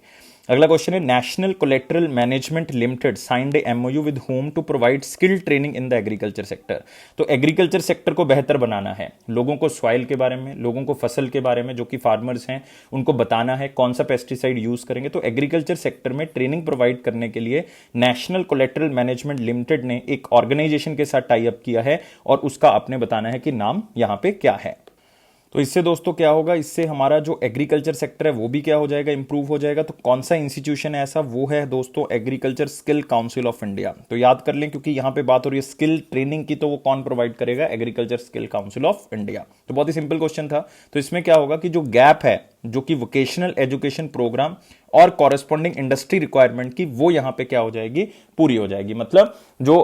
अगला क्वेश्चन है, national collateral management limited signed a MoU with whom to provide skill training in the agriculture sector. तो एग्रीकल्चर सेक्टर को बेहतर बनाना है, लोगों को सॉइल के बारे में, लोगों को फसल के बारे में, जो कि फार्मर्स हैं उनको बताना है कौन सा पेस्टिसाइड यूज करेंगे। तो एग्रीकल्चर सेक्टर में ट्रेनिंग प्रोवाइड करने के लिए नेशनल कोलेटरल मैनेजमेंट लिमिटेड ने एक ऑर्गेनाइजेशन के साथ टाई अप किया है और उसका आपने बताना है कि नाम यहां पे क्या है। तो इससे दोस्तों क्या होगा, इससे हमारा जो एग्रीकल्चर सेक्टर है वो भी क्या हो जाएगा, इंप्रूव हो जाएगा। तो कौन सा इंस्टीट्यूशन है ऐसा, वो है दोस्तों agriculture skill council of India. तो याद कर लें, क्योंकि यहां पे बात हो रही है स्किल ट्रेनिंग की, तो वो कौन प्रोवाइड करेगा, agriculture skill council of India. तो बहुत ही सिंपल क्वेश्चन था। तो इसमें क्या होगा कि जो गैप है, जो कि वोकेशनल एजुकेशन प्रोग्राम और कॉरेस्पॉन्डिंग इंडस्ट्री रिक्वायरमेंट की, वो यहां पे क्या हो जाएगी, पूरी हो जाएगी। मतलब जो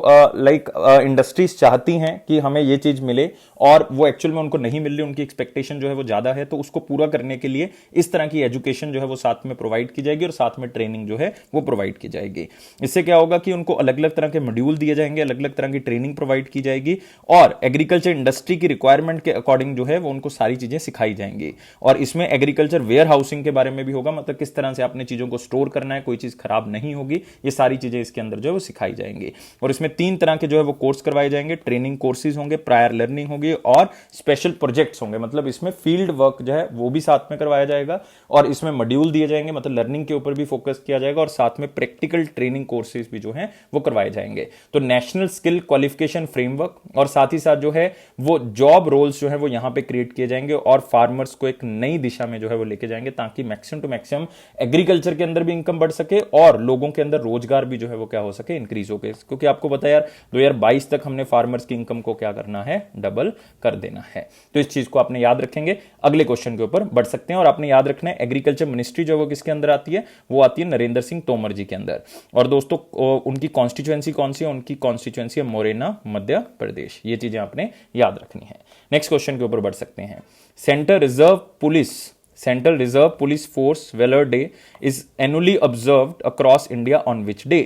इंडस्ट्रीज चाहती हैं कि हमें ये चीज मिले और वो एक्चुअल में उनको नहीं मिल रही, उनकी एक्सपेक्टेशन जो है वो ज्यादा है, तो उसको पूरा करने के लिए इस तरह की एजुकेशन जो है वो साथ में प्रोवाइड की जाएगी और साथ में ट्रेनिंग जो है वो प्रोवाइड की जाएगी। इससे क्या होगा कि उनको अलग अलग तरह के मॉड्यूल दिए जाएंगे, अलग अलग तरह की ट्रेनिंग प्रोवाइड की जाएगी और एग्रीकल्चर इंडस्ट्री की रिक्वायरमेंट के अकॉर्डिंग जो है वो उनको सारी चीजें सिखाई जाएंगी। और इसमें एग्रीकल्चर वेयर हाउसिंग के बारे में भी होगा, मतलब किस तरह से आपने चीजों को स्टोर करना है, कोई चीज खराब नहीं होगी, ये सारी चीजें इसके अंदर जो है वो सिखाई जाएंगी। और इसमें 3 तरह के जो है वो कोर्स करवाए जाएंगे, ट्रेनिंग कोर्सेज होंगे, प्रायर लर्निंग होगी और स्पेशल प्रोजेक्ट्स होंगे। मतलब इसमें फील्ड वर्क जो है वो भी साथ में करवाया जाएगा और इसमें मॉड्यूल दिए जाएंगे, मतलब लर्निंग के ऊपर भी फोकस किया जाएगा और साथ में प्रैक्टिकल ट्रेनिंग कोर्सेज भी जो है वो करवाए जाएंगे। तो नेशनल स्किल क्वालिफिकेशन फ्रेमवर्क और साथ ही साथ जो है वो जॉब रोल्स जो है वो यहां पे क्रिएट किए जाएंगे और फार्मर्स को एक नई दिशा में जो है वो लेके जाएंगे, ताकि मैक्सिमम टू मैक्सिमम एग्रीकल्चर के अंदर भी इनकम बढ़ सके और लोगों के अंदर रोजगार भी जो है वो क्या हो सके, इंक्रीज हो गए। क्योंकि आपको पता है यार 2022 तक हमने फार्मर्स की इनकम को क्या करना है, डबल कर देना है। तो इस चीज को आपने याद रखेंगे। अगले क्वेश्चन के ऊपर बढ़ सकते हैं और आपने याद रखना है एग्रीकल्चर मिनिस्ट्री जो है वो किसके अंदर आती है, वो आती है नरेंद्र सिंह तोमर जी के अंदर। और दोस्तों उनकी कॉन्स्टिट्यूएंसी कौन सी है, उनकी कॉन्स्टिट्यूएंसी है मोरेना, मध्य प्रदेश। ये चीजें आपने याद रखनी है। नेक्स्ट क्वेश्चन के ऊपर बढ़ सकते हैं। Central reserve police force valour day is annually observed across India on which day.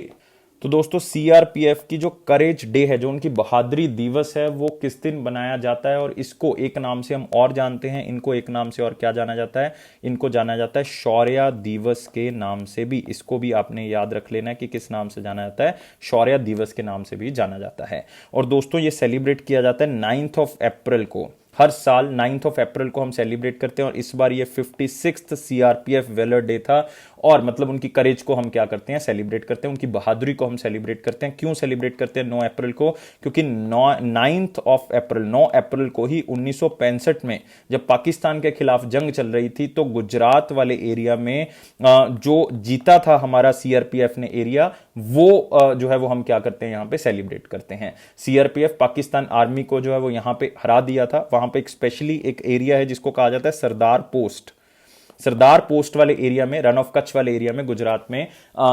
तो दोस्तों सीआरपीएफ की जो करेज डे है, जो उनकी बहादुरी दिवस है, वो किस दिन बनाया जाता है। और इसको एक नाम से हम और जानते हैं, इनको एक नाम से और क्या जाना जाता है, इनको जाना जाता है शौर्य दिवस के नाम से भी। इसको भी आपने याद रख लेना है कि किस नाम से जाना जाता है, शौर्य दिवस के नाम से भी जाना जाता है। और दोस्तों ये सेलिब्रेट किया जाता है 9 अप्रैल को। हर साल 9 अप्रैल को हम सेलिब्रेट करते हैं और इस बार ये 56th सीआरपीएफ वेलर डे था। और मतलब उनकी करेज को हम क्या करते हैं, सेलिब्रेट करते हैं, उनकी बहादुरी को हम सेलिब्रेट करते हैं। क्यों सेलिब्रेट करते हैं 9 अप्रैल को, क्योंकि 9 अप्रैल को ही 1965 में जब पाकिस्तान के खिलाफ जंग चल रही थी, तो गुजरात वाले एरिया में जो जीता था हमारा सीआरपीएफ ने एरिया, वो जो है वो हम क्या करते हैं, यहां पे सेलिब्रेट करते हैं। सीआरपीएफ पाकिस्तान आर्मी को जो है वो यहां पे हरा दिया था। वहां पे एक स्पेशली एक एरिया है जिसको कहा जाता है सरदार पोस्ट वाले एरिया में, रन ऑफ कच्छ वाले एरिया में गुजरात में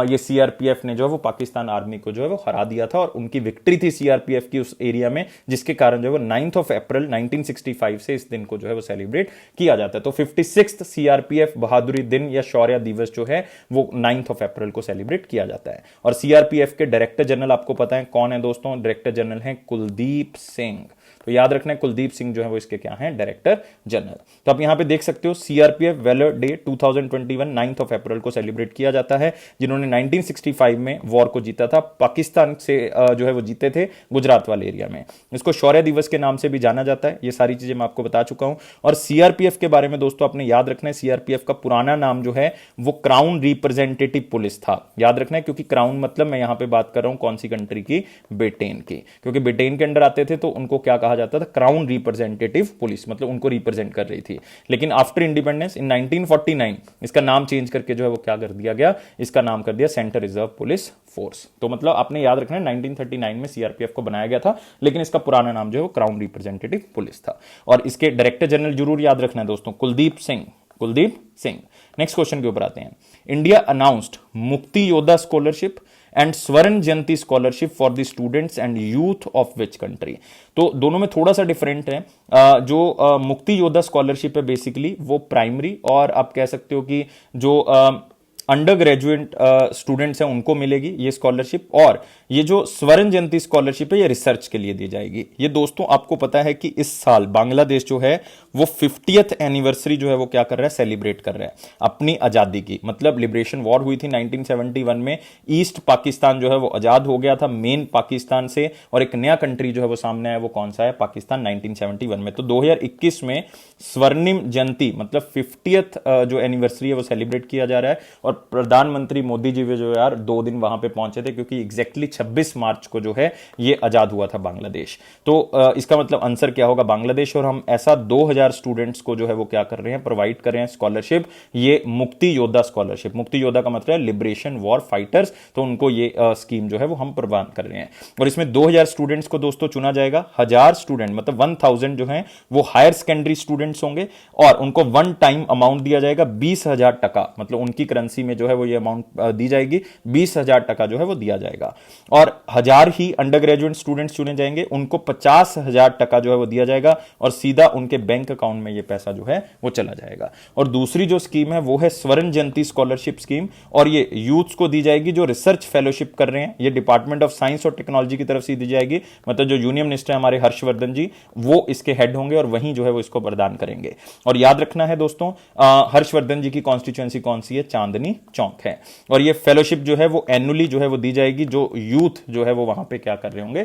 ये सीआरपीएफ ने जो है वो पाकिस्तान आर्मी को जो है वो हरा दिया था और उनकी विक्ट्री थी सीआरपीएफ की उस एरिया में, जिसके कारण जो है वो 9 अप्रैल 1965 से इस दिन को जो है वो सेलिब्रेट किया जाता है। तो 56th सीआरपीएफ बहादुरी दिन या शौर्य दिवस जो है वो 9 अप्रैल को सेलिब्रेट किया जाता है। और सीआरपीएफ के डायरेक्टर जनरल आपको पता है कौन है दोस्तों, डायरेक्टर जनरल है कुलदीप सिंह। तो याद रखना है कुलदीप सिंह जो है वो इसके क्या हैं, डायरेक्टर जनरल। तो आप यहां पे देख सकते हो सीआरपीएफ वेलर डे 2021 9 अप्रैल को सेलिब्रेट किया जाता है, जिन्होंने 1965 में वॉर को जीता था, पाकिस्तान से जो है वो जीते थे गुजरात वाले एरिया में। इसको शौर्य दिवस के नाम से भी जाना जाता है। ये सारी चीजें मैं आपको बता चुका हूं। और सीआरपीएफ के बारे में दोस्तों आपने याद रखना है, सीआरपीएफ का पुराना नाम जो है वो क्राउन रिप्रेजेंटेटिव पुलिस था। याद रखना है, क्योंकि क्राउन मतलब मैं यहां पर बात कर रहा हूं कौन सी कंट्री की, ब्रिटेन की, क्योंकि ब्रिटेन के अंडर आते थे तो उनको क्या कहा जाता था, क्राउन रिप्रेजेंटेटिव पुलिस, मतलब उनको रिप्रेजेंट कर रही थी। लेकिन आफ्टर इंडिपेंडेंस इन 1949 इसका नाम चेंज करके जो है वो क्या कर दिया गया, इसका नाम कर दिया सेंट्रल रिजर्व पुलिस फोर्स। तो मतलब आपने याद रखना है 1939 में सीआरपीएफ को बनाया गया था, लेकिन इसका पुराना नाम जो है वो क्राउन रिप्रेजेंटेटिव पुलिस था। और इसके डायरेक्टर जनरल जरूर याद रखना है दोस्तों, कुलदीप कुलदीप सिंह। नेक्स्ट क्वेश्चन के ऊपर आते हैं। इंडिया अनाउंस्ड मुक्ति योद्धा scholarship and Swarna Jayanti scholarship for the students and youth of which country. तो दोनों में थोड़ा सा डिफरेंट है। जो मुक्ति योद्धा स्कॉलरशिप है बेसिकली वो प्राइमरी और आप कह सकते हो कि जो अंडर ग्रेजुएट स्टूडेंट्स हैं उनको मिलेगी ये स्कॉलरशिप, और ये जो स्वर्ण जयंती स्कॉलरशिप है ये रिसर्च के लिए दी जाएगी। ये दोस्तों आपको पता है कि इस साल बांग्लादेश जो है वो 50th एनिवर्सरी जो है वो क्या कर रहा है, सेलिब्रेट कर रहा है अपनी आजादी की। मतलब लिबरेशन वॉर हुई थी 1971 में, ईस्ट पाकिस्तान जो है वो आजाद हो गया था मेन पाकिस्तान से, और एक नया कंट्री जो है वो सामने आया, वो कौन सा है, पाकिस्तान 1971 में। तो 2021 में स्वर्णिम जयंती मतलब 50th जो एनिवर्सरी है वो सेलिब्रेट किया जा रहा है। और प्रधानमंत्री मोदी जी जो यार 2 दिन वहां पे पहुंचे थे, क्योंकि एग्जैक्टली 26 मार्च को जो है ये आजाद हुआ था बांग्लादेश। तो इसका मतलब आंसर क्या होगा, बांग्लादेश। और हम ऐसा 2000 स्टूडेंट्स को जो है वो क्या कर रहे हैं, प्रोवाइड कर रहे हैं स्कॉलरशिप, ये मुक्ति योद्धा स्कॉलरशिप। मुक्ति योद्धा का मतलब है लिबरेशन वॉर फाइटर्स, तो उनको ये स्कीम जो है वो हम प्रदान कर रहे हैं। और इसमें 2000 स्टूडेंट्स को दोस्तों चुना जाएगा। 1000 स्टूडेंट मतलब 1000 जो है वो हायर सेकेंडरी स्टूडेंट्स होंगे, और उनको वन टाइम अमाउंट दिया जाएगा 20,000 टका, मतलब उनकी करेंसी में जो है वो ये अमाउंट दी जाएगी, 20,000 टका जो है वो दिया जाएगा। और 1000 ही अंडर ग्रेजुएट स्टूडेंट्स चुने जाएंगे, उनको 50,000 टका जो है वो दिया जाएगा, और सीधा उनके बैंक अकाउंट में ये पैसा जो है वो चला जाएगा। और दूसरी जो स्कीम है वो है स्वर्ण जयंती स्कॉलरशिप स्कीम, और ये यूथ्स को दी जाएगी जो रिसर्च फेलोशिप कर रहे हैं। ये डिपार्टमेंट ऑफ साइंस और टेक्नोलॉजी की तरफ से दी जाएगी, मतलब जो यूनियन मिनिस्टर है हमारे हर्षवर्धन जी वो इसके हेड होंगे, और वहीं जो है वो इसको प्रदान करेंगे। और याद रखना है दोस्तों, हर्षवर्धन जी की कॉन्स्टिट्यूएंसी कौन सी है, चांदनी चौक है। और ये फेलोशिप जो है वो एनुअली जो है वो दी जाएगी, जो यूथ जो है वो वहां पे क्या कर रहे होंगे,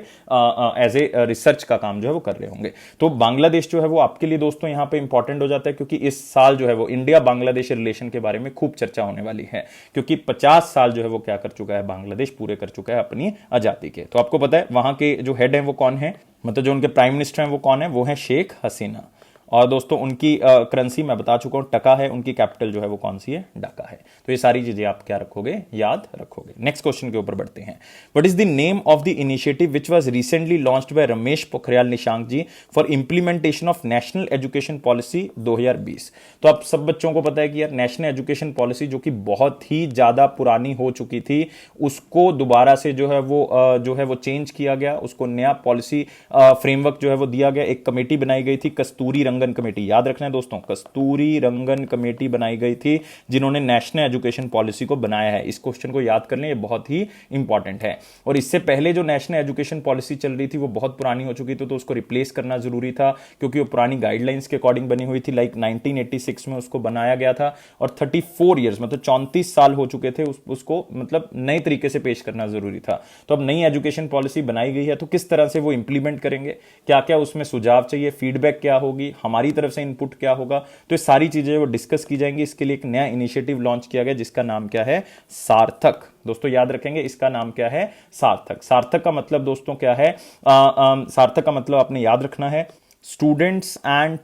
एज ए रिसर्च का काम जो है वो कर रहे होंगे। तो बांग्लादेश जो है वो आपके लिए दोस्तों यहां पे इंपॉर्टेंट हो जाता है, क्योंकि इस साल जो है वो इंडिया बांग्लादेश रिलेशन के बारे में खूब चर्चा होने वाली है, क्योंकि 50 साल जो है वो क्या कर चुका है, बांग्लादेश पूरे कर चुका है अपनी आजादी के। तो आपको पता है वहां के जो हेड हैं वो कौन है, मतलब जो उनके प्राइम मिनिस्टर हैं वो कौन है, वो है शेख हसीना। और दोस्तों उनकी करेंसी मैं बता चुका हूं, टका है, उनकी कैपिटल जो है वो कौन सी है, ढाका है। तो ये सारी चीजें आप क्या रखोगे, याद रखोगे। नेक्स्ट क्वेश्चन के ऊपर बढ़ते हैं। What is the name of the initiative which was recently launched by Ramesh Pokhriyal Nishank ji for implementation of national education policy 2020। तो आप सब बच्चों को पता है कि यार नेशनल एजुकेशन पॉलिसी जो कि बहुत ही ज्यादा पुरानी हो चुकी थी, उसको दोबारा से जो है वो चेंज किया गया, उसको नया पॉलिसी फ्रेमवर्क जो है वो दिया गया। एक कमेटी बनाई गई थी, कस्तूरी रंगन कमेटी, याद रखना है दोस्तों, कस्तूरी रंगन कमेटी बनाई गई थी जिन्होंने नेशनल एजुकेशन पॉलिसी को बनाया है। इस क्वेश्चन को याद कर लें, ये बहुत ही इंपॉर्टेंट है। और इससे पहले जो नेशनल एजुकेशन पॉलिसी चल रही थी वो बहुत पुरानी हो चुकी थी, तो उसको रिप्लेस करना जरूरी था, क्योंकि वो पुरानी गाइडलाइंस के अकॉर्डिंग बनी हुई थी। लाइक 1986 में उसको बनाया गया था, और 34 ईयर्स मतलब 34 साल हो चुके थे, उसको मतलब नए तरीके से पेश करना जरूरी था। तो अब नई एजुकेशन पॉलिसी बनाई गई है, तो किस तरह से वो इंप्लीमेंट करेंगे, क्या क्या उसमें सुझाव चाहिए, फीडबैक क्या होगी, हमारी तरफ से इनपुट क्या होगा, तो ये सारी चीजें वो डिस्कस की जाएंगी। इसके लिए एक नया इनिशिएटिव लॉन्च किया गया जिसका नाम क्या है, सार्थक। दोस्तों याद रखेंगे इसका नाम क्या है, सार्थक। सार्थक का मतलब दोस्तों क्या है, सार्थक का मतलब आपने याद रखना है, students and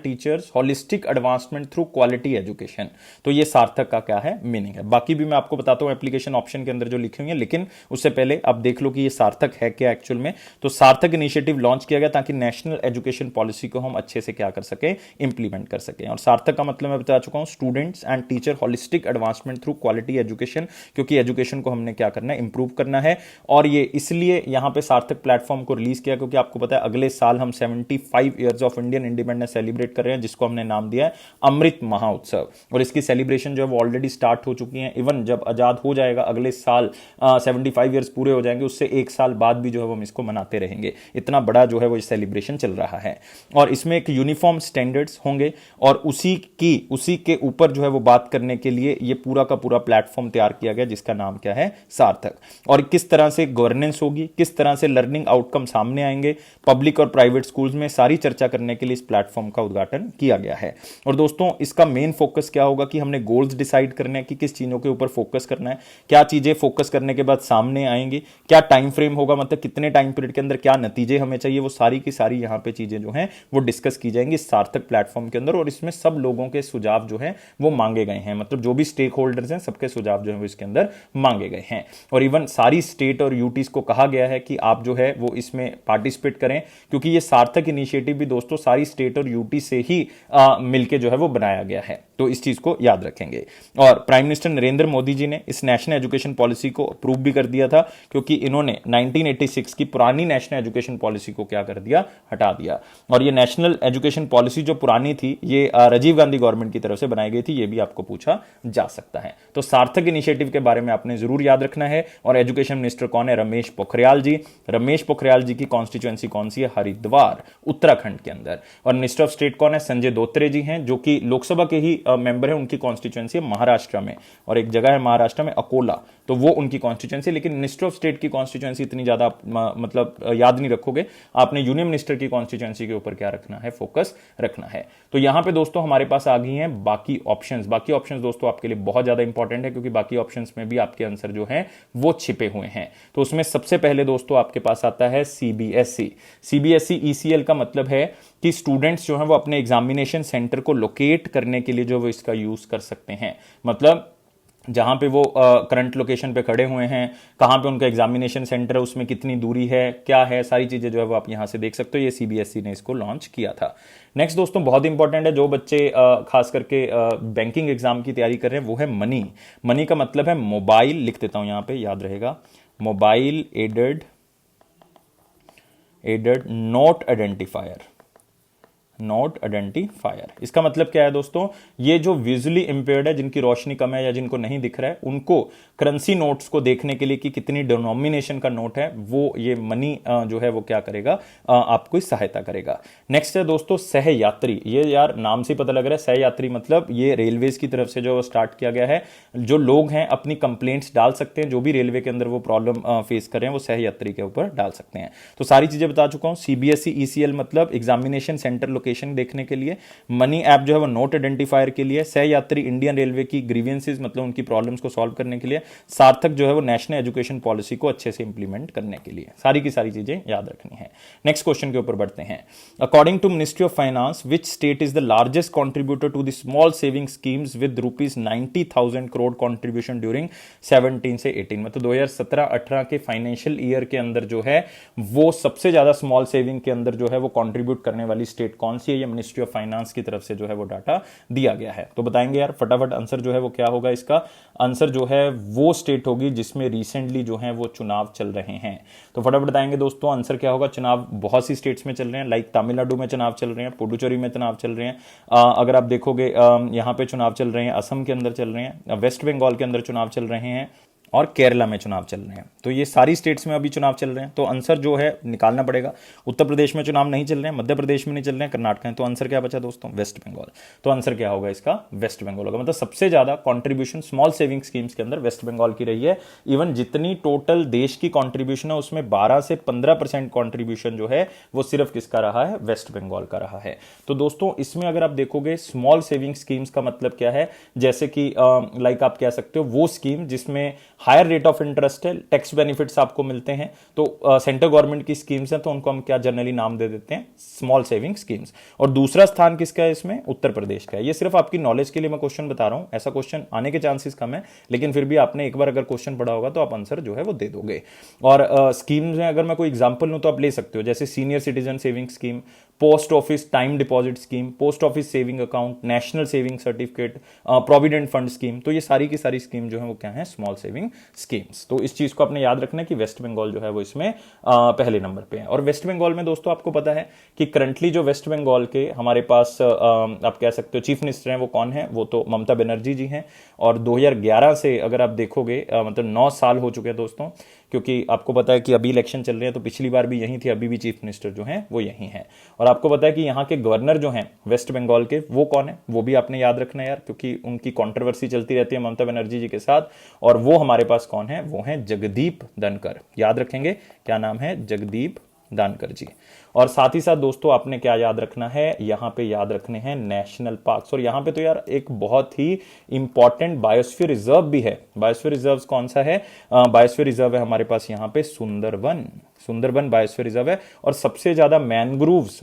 teachers holistic advancement through quality education. तो ये सार्थक का क्या है, मीनिंग है। बाकी भी मैं आपको बताता हूं एप्लीकेशन ऑप्शन के अंदर जो लिखे हुए हैं, लेकिन उससे पहले आप देख लो कि ये सार्थक है क्या एक्चुअल में। तो सार्थक इनिशिएटिव लॉन्च किया गया ताकि नेशनल एजुकेशन पॉलिसी को हम अच्छे से क्या कर सके, इंप्लीमेंट कर सके। और सार्थक का मतलब मैं बता चुका हूं, students and teacher holistic advancement through quality education, क्योंकि एजुकेशन को हमने क्या करना है, इंप्रूव करना है। और ये इसलिए यहां पे सार्थक प्लेटफॉर्म को रिलीज किया क्योंकि आपको पता है अगले साल हम 75 years of Indian independence celebrate कर रहे हैं, जिसको हमने नाम दिया है अमृत महोत्सव। और इसकी सेलिब्रेशन जो है वो ऑलरेडी स्टार्ट हो चुकी है। इवन जब आजाद हो जाएगा अगले साल 75 ईयर्स पूरे हो जाएंगे, उससे एक साल बाद भी जो है वो हम इसको मनाते रहेंगे। इतना बड़ा जो है वो सेलिब्रेशन चल रहा है। और इसमें एक यूनिफॉर्म स्टैंडर्ड्स होंगे, और उसी के ऊपर जो है वो बात करने के लिए ये पूरा का पूरा प्लेटफॉर्म तैयार किया गया जिसका नाम क्या है, सार्थक। और किस तरह से गवर्नेंस होगी, किस तरह से लर्निंग आउटकम सामने आएंगे पब्लिक और प्राइवेट स्कूल्स में, सारी चर्चा करने के लिए इस प्लेटफॉर्म का उद्घाटन किया गया है। और दोस्तों इसका मेन फोकस क्या होगा कि हमने गोल्स डिसाइड करने हैं कि किस चीजों के ऊपर फोकस करना है, क्या चीजें फोकस करने के बाद सामने आएंगी, क्या टाइम फ्रेम होगा, मतलब कितने टाइम पीरियड के अंदर क्या नतीजे हमें चाहिए, वो सारी की सारी यहां पे चीजें जो हैं वो डिस्कस की जाएंगी इस सार्थक प्लेटफॉर्म के अंदर। और इसमें सब लोगों के सुझाव जो है वो मांगे गए हैं, मतलब जो भी स्टेक होल्डर्स हैं सबके सुझाव जो है वो इसके अंदर मांगे गए हैं। और इवन सारी स्टेट और यूटीज को कहा गया है कि आप जो है वो इसमें पार्टिसिपेट करें, क्योंकि ये सार्थक इनिशिएटिव भी दोस्तों सारी स्टेट और यूटी से ही मिलके जो है वो बनाया गया है। तो इस चीज को याद रखेंगे। और प्राइम मिनिस्टर नरेंद्र मोदी जी ने इस नेशनल एजुकेशन पॉलिसी को अप्रूव भी कर दिया था, क्योंकि इन्होंने 1986 की पुरानी नेशनल एजुकेशन पॉलिसी को क्या कर दिया, हटा दिया। और ये नेशनल एजुकेशन पॉलिसी जो पुरानी थी ये राजीव गांधी गवर्नमेंट की तरफ से बनाई गई थी, ये भी आपको पूछा जा सकता है। तो सार्थक इनिशिएटिव के बारे में आपने जरूर याद रखना है। और एजुकेशन मिनिस्टर कौन है, रमेश पोखरियाल जी। रमेश पोखरियाल जी की कॉन्स्टिट्यूएंसी कौन सी है, हरिद्वार, उत्तराखंड के अंदर। और मिनिस्टर ऑफ स्टेट कौन है, संजय धोत्रे जी हैं, जो कि लोकसभा के ही मेंबर है। उनकी कॉन्स्टिट्यूएंसी है महाराष्ट्र में, और एक जगह है महाराष्ट्र में अकोला, तो वो उनकी कॉन्स्टिट्यूएंसी। लेकिन मिनिस्टर ऑफ स्टेट की कॉन्स्टिट्यूएंसी इतनी ज्यादा मतलब याद नहीं रखोगे, आपने यूनियन मिनिस्टर की कॉन्स्टिट्यूएंसी के ऊपर क्या रखना है, फोकस रखना है। तो यहां पे दोस्तों हमारे पास आ गई हैं बाकी ऑप्शंस। बाकी ऑप्शंस दोस्तों आपके लिए बहुत ज्यादा इंपॉर्टेंट है, क्योंकि बाकी ऑप्शंस में भी आपके आंसर जो है वो छिपे हुए हैं। तो उसमें सबसे पहले दोस्तों आपके पास आता है सीबीएसई। सीबीएसई ईसीएल का मतलब है कि स्टूडेंट्स जो है वो अपने एग्जामिनेशन सेंटर को लोकेट करने के लिए जो वो इसका यूज कर सकते हैं। मतलब जहां पे वो करंट लोकेशन पे खड़े हुए हैं, कहां पे उनका एग्जामिनेशन सेंटर है, उसमें कितनी दूरी है, क्या है, सारी चीजें जो है वो आप यहां से देख सकते हो। ये सीबीएसई ने इसको लॉन्च किया था। नेक्स्ट दोस्तों बहुत इंपॉर्टेंट है, जो बच्चे खास करके बैंकिंग एग्जाम की तैयारी कर रहे हैं, वो है मनी। मनी का मतलब है मोबाइल, लिख देता हूं यहां पे, याद रहेगा, mobile aided note identifier. Note identifier, इसका मतलब क्या है दोस्तों, ये जो विजुअली इंपेयर्ड है, जिनकी रोशनी कम है या जिनको नहीं दिख रहा है, उनको करेंसी नोट्स को देखने के लिए कि कितनी डिनोमिनेशन का नोट है, वो ये मनी जो है वो क्या करेगा, आपको सहायता करेगा। नेक्स्ट है दोस्तों सहयात्री। ये यार नाम से पता लग रहा है, सहयात्री मतलब ये रेलवेज की तरफ से जो स्टार्ट किया गया है। जो लोग हैं अपनी कंप्लेंट्स डाल सकते हैं, जो भी रेलवे के अंदर वो प्रॉब्लम फेस कर रहे हैं, वो सहयात्री के ऊपर डाल सकते हैं। तो सारी चीजें बता चुका हूं। सीबीएसई ईसीएल मतलब एग्जामिनेशन सेंटर लोकेशन देखने के लिए, मनी ऐप जो है वो नोट आइडेंटिफायर के लिए, सहयात्री इंडियन रेलवे की ग्रीवेंसेस मतलब उनकी प्रॉब्लम्स को सॉल्व करने के लिए, सार्थक जो है वो नेशनल एजुकेशन पॉलिसी को अच्छे से इंप्लीमेंट करने के लिए। सारी की सारी चीजें याद रखनी है। नेक्स्ट क्वेश्चन के ऊपर बढ़ते हैं। According to ministry of finance, which state is the largest contributor to the small saving schemes with ₹90,000 crore contribution during 17 से 18, मतलब 2017-18 के फाइनेंशियल ईयर के अंदर जो है वो सबसे ज्यादा स्मॉल सेविंग के अंदर जो है वो कॉन्ट्रीब्यूट करने वाली स्टेट कौन सी है, ये मिनिस्ट्री ऑफ फाइनेंस की तरफ से जो है वो डाटा दिया गया है। तो बताएंगे यार फटाफट आंसर जो है वो क्या होगा। इसका आंसर जो है वो स्टेट होगी जिसमें रिसेंटली जो है वो चुनाव चल रहे हैं। तो फटाफट बताएंगे दोस्तों आंसर क्या होगा। चुनाव बहुत सी स्टेट्स में चल रहे हैं, लाइक तमिलनाडु में चुनाव चल रहे हैं, पुडुचेरी में चुनाव चल रहे हैं, अगर आप देखोगे यहां पे चुनाव चल रहे हैं, असम के अंदर चल रहे हैं, वेस्ट बंगाल के अंदर चुनाव चल रहे हैं, और केरला में चुनाव चल रहे हैं। तो ये सारी स्टेट्स में अभी चुनाव चल रहे हैं। तो आंसर जो है निकालना पड़ेगा। उत्तर प्रदेश में चुनाव नहीं चल रहे हैं, मध्य प्रदेश में नहीं चल रहे हैं, कर्नाटक में। तो आंसर क्या बचा दोस्तों, वेस्ट बंगाल। तो आंसर क्या होगा इसका, वेस्ट बंगाल होगा। मतलब सबसे ज्यादा कॉन्ट्रीब्यूशन स्मॉल सेविंग स्कीम्स के अंदर वेस्ट बंगाल की रही है। इवन जितनी टोटल देश की कॉन्ट्रीब्यूशन है उसमें 12 से 15% कॉन्ट्रीब्यूशन जो है वो सिर्फ किसका रहा है, वेस्ट बंगाल का रहा है। तो दोस्तों इसमें अगर आप देखोगे स्मॉल सेविंग स्कीम्स का मतलब क्या है, जैसे कि लाइक आप कह सकते हो वो स्कीम जिसमें हायर रेट ऑफ इंटरेस्ट है, टैक्स बेनिफिट्स आपको मिलते हैं। तो सेंट्रल गवर्नमेंट की स्कीम्स हैं, तो उनको हम क्या जनरली नाम दे देते हैं, स्मॉल सेविंग स्कीम्स। और दूसरा स्थान किसका है इसमें, उत्तर प्रदेश का है। ये सिर्फ आपकी नॉलेज के लिए मैं क्वेश्चन बता रहा हूं, ऐसा क्वेश्चन आने के चांसेस कम है, लेकिन फिर भी आपने एक बार अगर क्वेश्चन पढ़ा होगा तो आप आंसर जो है वो दे दोगे। और स्कीम्स में अगर मैं कोई एग्जांपल लूं तो आप ले सकते हो, जैसे senior citizen saving scheme, post office time deposit scheme, post office saving account, national saving certificate, provident fund scheme. तो ये सारी की सारी स्कीम जो है वो क्या है, स्मॉल सेविंग स्कीम्स। तो इस चीज को आपने याद रखना है कि वेस्ट बंगाल जो है वो इसमें पहले नंबर पे है। और वेस्ट बंगाल में दोस्तों आपको पता है कि करंटली जो वेस्ट बंगाल के हमारे पास आप कह सकते हो चीफ मिनिस्टर हैं, वो कौन है, वो तो ममता बनर्जी जी हैं। और 2011 से अगर आप देखोगे मतलब 9 साल हो चुके हैं दोस्तों, क्योंकि आपको पता है कि अभी इलेक्शन चल रहे हैं, तो पिछली बार भी यही थी, अभी भी चीफ मिनिस्टर जो हैं वो यही हैं। और आपको पता है कि यहाँ के गवर्नर जो हैं वेस्ट बंगाल के, वो कौन है, वो भी आपने याद रखना है यार, क्योंकि उनकी कंट्रोवर्सी चलती रहती है ममता बनर्जी जी के साथ। और वो हमारे पास कौन है, वो हैं जगदीप धनखड़। याद रखेंगे क्या नाम है, जगदीप धनखड़ जी। और साथ ही साथ दोस्तों आपने क्या याद रखना है, यहां पे याद रखने हैं नेशनल पार्क्स। और यहां पे तो यार एक बहुत ही इंपॉर्टेंट बायोस्फीयर रिजर्व भी है। बायोस्फीयर रिजर्व कौन सा है, बायोस्फीयर रिजर्व है हमारे पास यहां पे सुंदरबन। सुंदरबन बायोस्फीयर रिजर्व है। और सबसे ज्यादा मैनग्रूव्स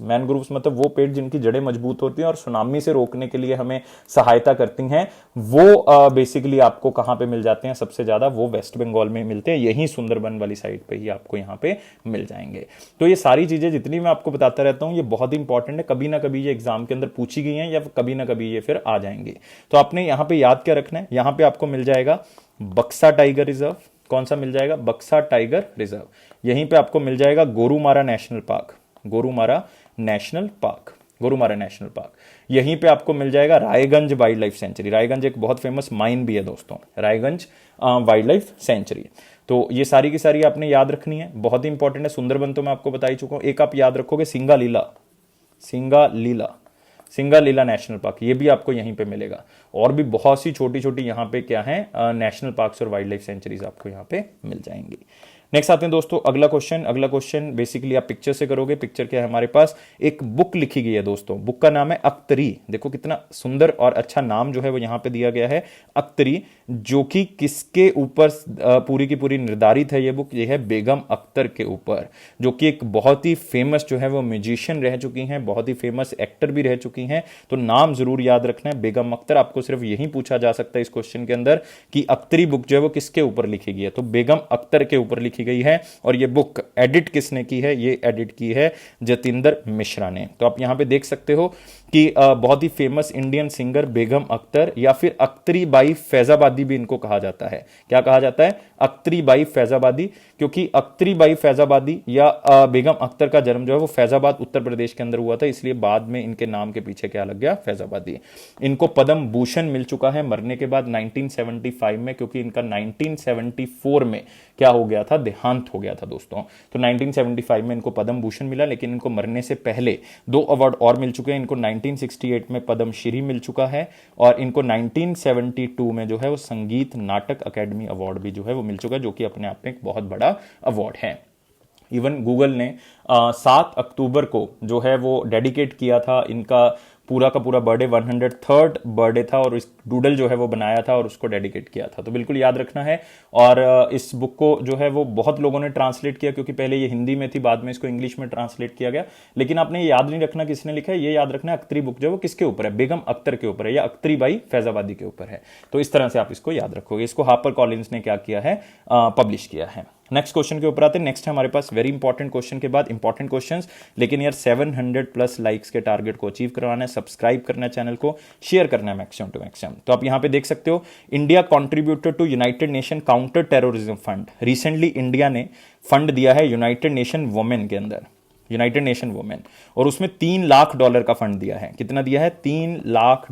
मतलब वो पेड़ जिनकी जड़ें मजबूत होती हैं और सुनामी से रोकने के लिए हमें सहायता करती हैं, वो बेसिकली आपको कहां पे मिल जाते हैं सबसे ज्यादा, वो वेस्ट बंगाल में मिलते हैं। यही सुंदरबन वाली साइड पे ही आपको यहां पे मिल जाएंगे। तो ये सारी चीजें जितनी डेली मैं आपको बताता रहता हूं, ये बहुत ही इंपॉर्टेंट है, कभी ना कभी ये एग्जाम के अंदर पूछी गई हैं या कभी ना कभी ये फिर आ जाएंगे। तो आपने यहां पे याद क्या रखना है, यहां पे आपको मिल जाएगा बक्सा टाइगर रिजर्व। कौन सा मिल जाएगा? बक्सा टाइगर रिजर्व। यहीं पे आपको मिल जाएगा Gorumara national park, Gorumara national park, Gorumara national park. यहीं पे आपको मिल जाएगा Raiganj wild life sanctuary. Raiganj एक बहुत फेमस माइन भी है दोस्तों, रायगंज वाइल्ड लाइफ सेंचुरी। तो ये सारी की सारी आपने याद रखनी है, बहुत ही इंपॉर्टेंट है। सुंदरबन तो मैं आपको बता ही चुका हूं। एक आप याद रखोगे सिंगालीला, सिंगालीला, सिंगालीला नेशनल पार्क, ये भी आपको यहीं पे मिलेगा। और भी बहुत सी छोटी छोटी यहाँ पे क्या है नेशनल पार्क्स और वाइल्ड लाइफ सेंचुरीज आपको यहाँ पे मिल जाएंगी। नेक्स्ट आते हैं दोस्तों अगला क्वेश्चन। अगला क्वेश्चन बेसिकली आप पिक्चर से करोगे। पिक्चर क्या है हमारे पास? एक बुक लिखी गई है दोस्तों, बुक का नाम है अख्तरी। देखो कितना सुंदर और अच्छा नाम जो है वो यहां पे दिया गया है, अख्तरी, जो कि किसके ऊपर पूरी की पूरी निर्धारित है ये बुक? ये है बेगम अख्तर के ऊपर, जो कि एक बहुत ही फेमस जो है वो म्यूजिशियन रह चुकी हैं, बहुत ही फेमस एक्टर भी रह चुकी हैं। तो नाम जरूर याद रखना है, बेगम अख्तर। आपको सिर्फ यही पूछा जा सकता है इस क्वेश्चन के अंदर कि अख्तरी बुक जो है वो किसके ऊपर लिखी गई है, तो बेगम अख्तर के ऊपर लिखी गई है। और ये बुक एडिट किसने की है? ये एडिट की है जतिंदर मिश्रा ने। तो आप यहां पे देख सकते हो कि बहुत ही फेमस इंडियन सिंगर बेगम अख्तर, या फिर अख्तरी बाई फैजाबादी भी इनको कहा जाता है। क्या कहा जाता है? अख्तरी बाई फैजाबादी, क्योंकि अख्तरी बाई फैजाबादी या बेगम अख्तर का जन्म जो है वो फैजाबाद उत्तर प्रदेश के अंदर हुआ था, इसलिए बाद में इनके नाम के पीछे क्या लग गया? फैजाबादी। इनको पद्म भूषण मिल चुका है मरने के बाद 1975 में, क्योंकि इनका 1974 में क्या हो गया था? देहांत हो गया था दोस्तों। तो 1975 में इनको पद्म भूषण मिला, लेकिन इनको मरने से पहले 2 अवार्ड और मिल चुके हैं। इनको 1968 में पद्म श्री मिल चुका है, और इनको 1972 में जो है वो संगीत नाटक अकेडमी अवार्ड भी जो है वो मिल चुका है, जो कि अपने आप में एक बहुत बड़ा अवार्ड है। इवन गूगल ने 7 अक्टूबर को जो है वो डेडिकेट किया था इनका पूरा का पूरा बर्थडे, 103rd बर्थडे था, और इस डूडल जो है वो बनाया था और उसको डेडिकेट किया था। तो बिल्कुल याद रखना है। और इस बुक को जो है वो बहुत लोगों ने ट्रांसलेट किया, क्योंकि पहले ये हिंदी में थी, बाद में इसको इंग्लिश में ट्रांसलेट किया गया। लेकिन आपने ये याद नहीं रखना किसने लिखा है, ये याद रखना है अख्तरी बुक जो है वो किसके ऊपर है? बेगम अख्तर के ऊपर है, या अख्तरी बाई फैजाबादी के ऊपर है। तो इस तरह से आप इसको याद रखोगे। इसको हापर कॉलिंस ने क्या किया है? पब्लिश किया है। नेक्स्ट क्वेश्चन के ऊपर आते हैं। नेक्स्ट है हमारे पास वेरी इंपॉर्टेंट क्वेश्चन के बाद इंपॉर्टेंट क्वेश्चंस, लेकिन यार 700+ लाइक्स के टारगेट को अचीव करवाना है। सब्सक्राइब करना है चैनल को, शेयर करना है मैक्सिमम टू मैक्सिमम। तो आप यहां पे देख सकते हो, India contributed to united nation counter terrorism fund. Recently India ने फंड दिया है यूनाइटेड नेशन वुमेन के अंदर, यूनाइटेड नेशन वुमेन, और उसमें $3 लाख का फंड दिया है। कितना दिया है? $3 लाख,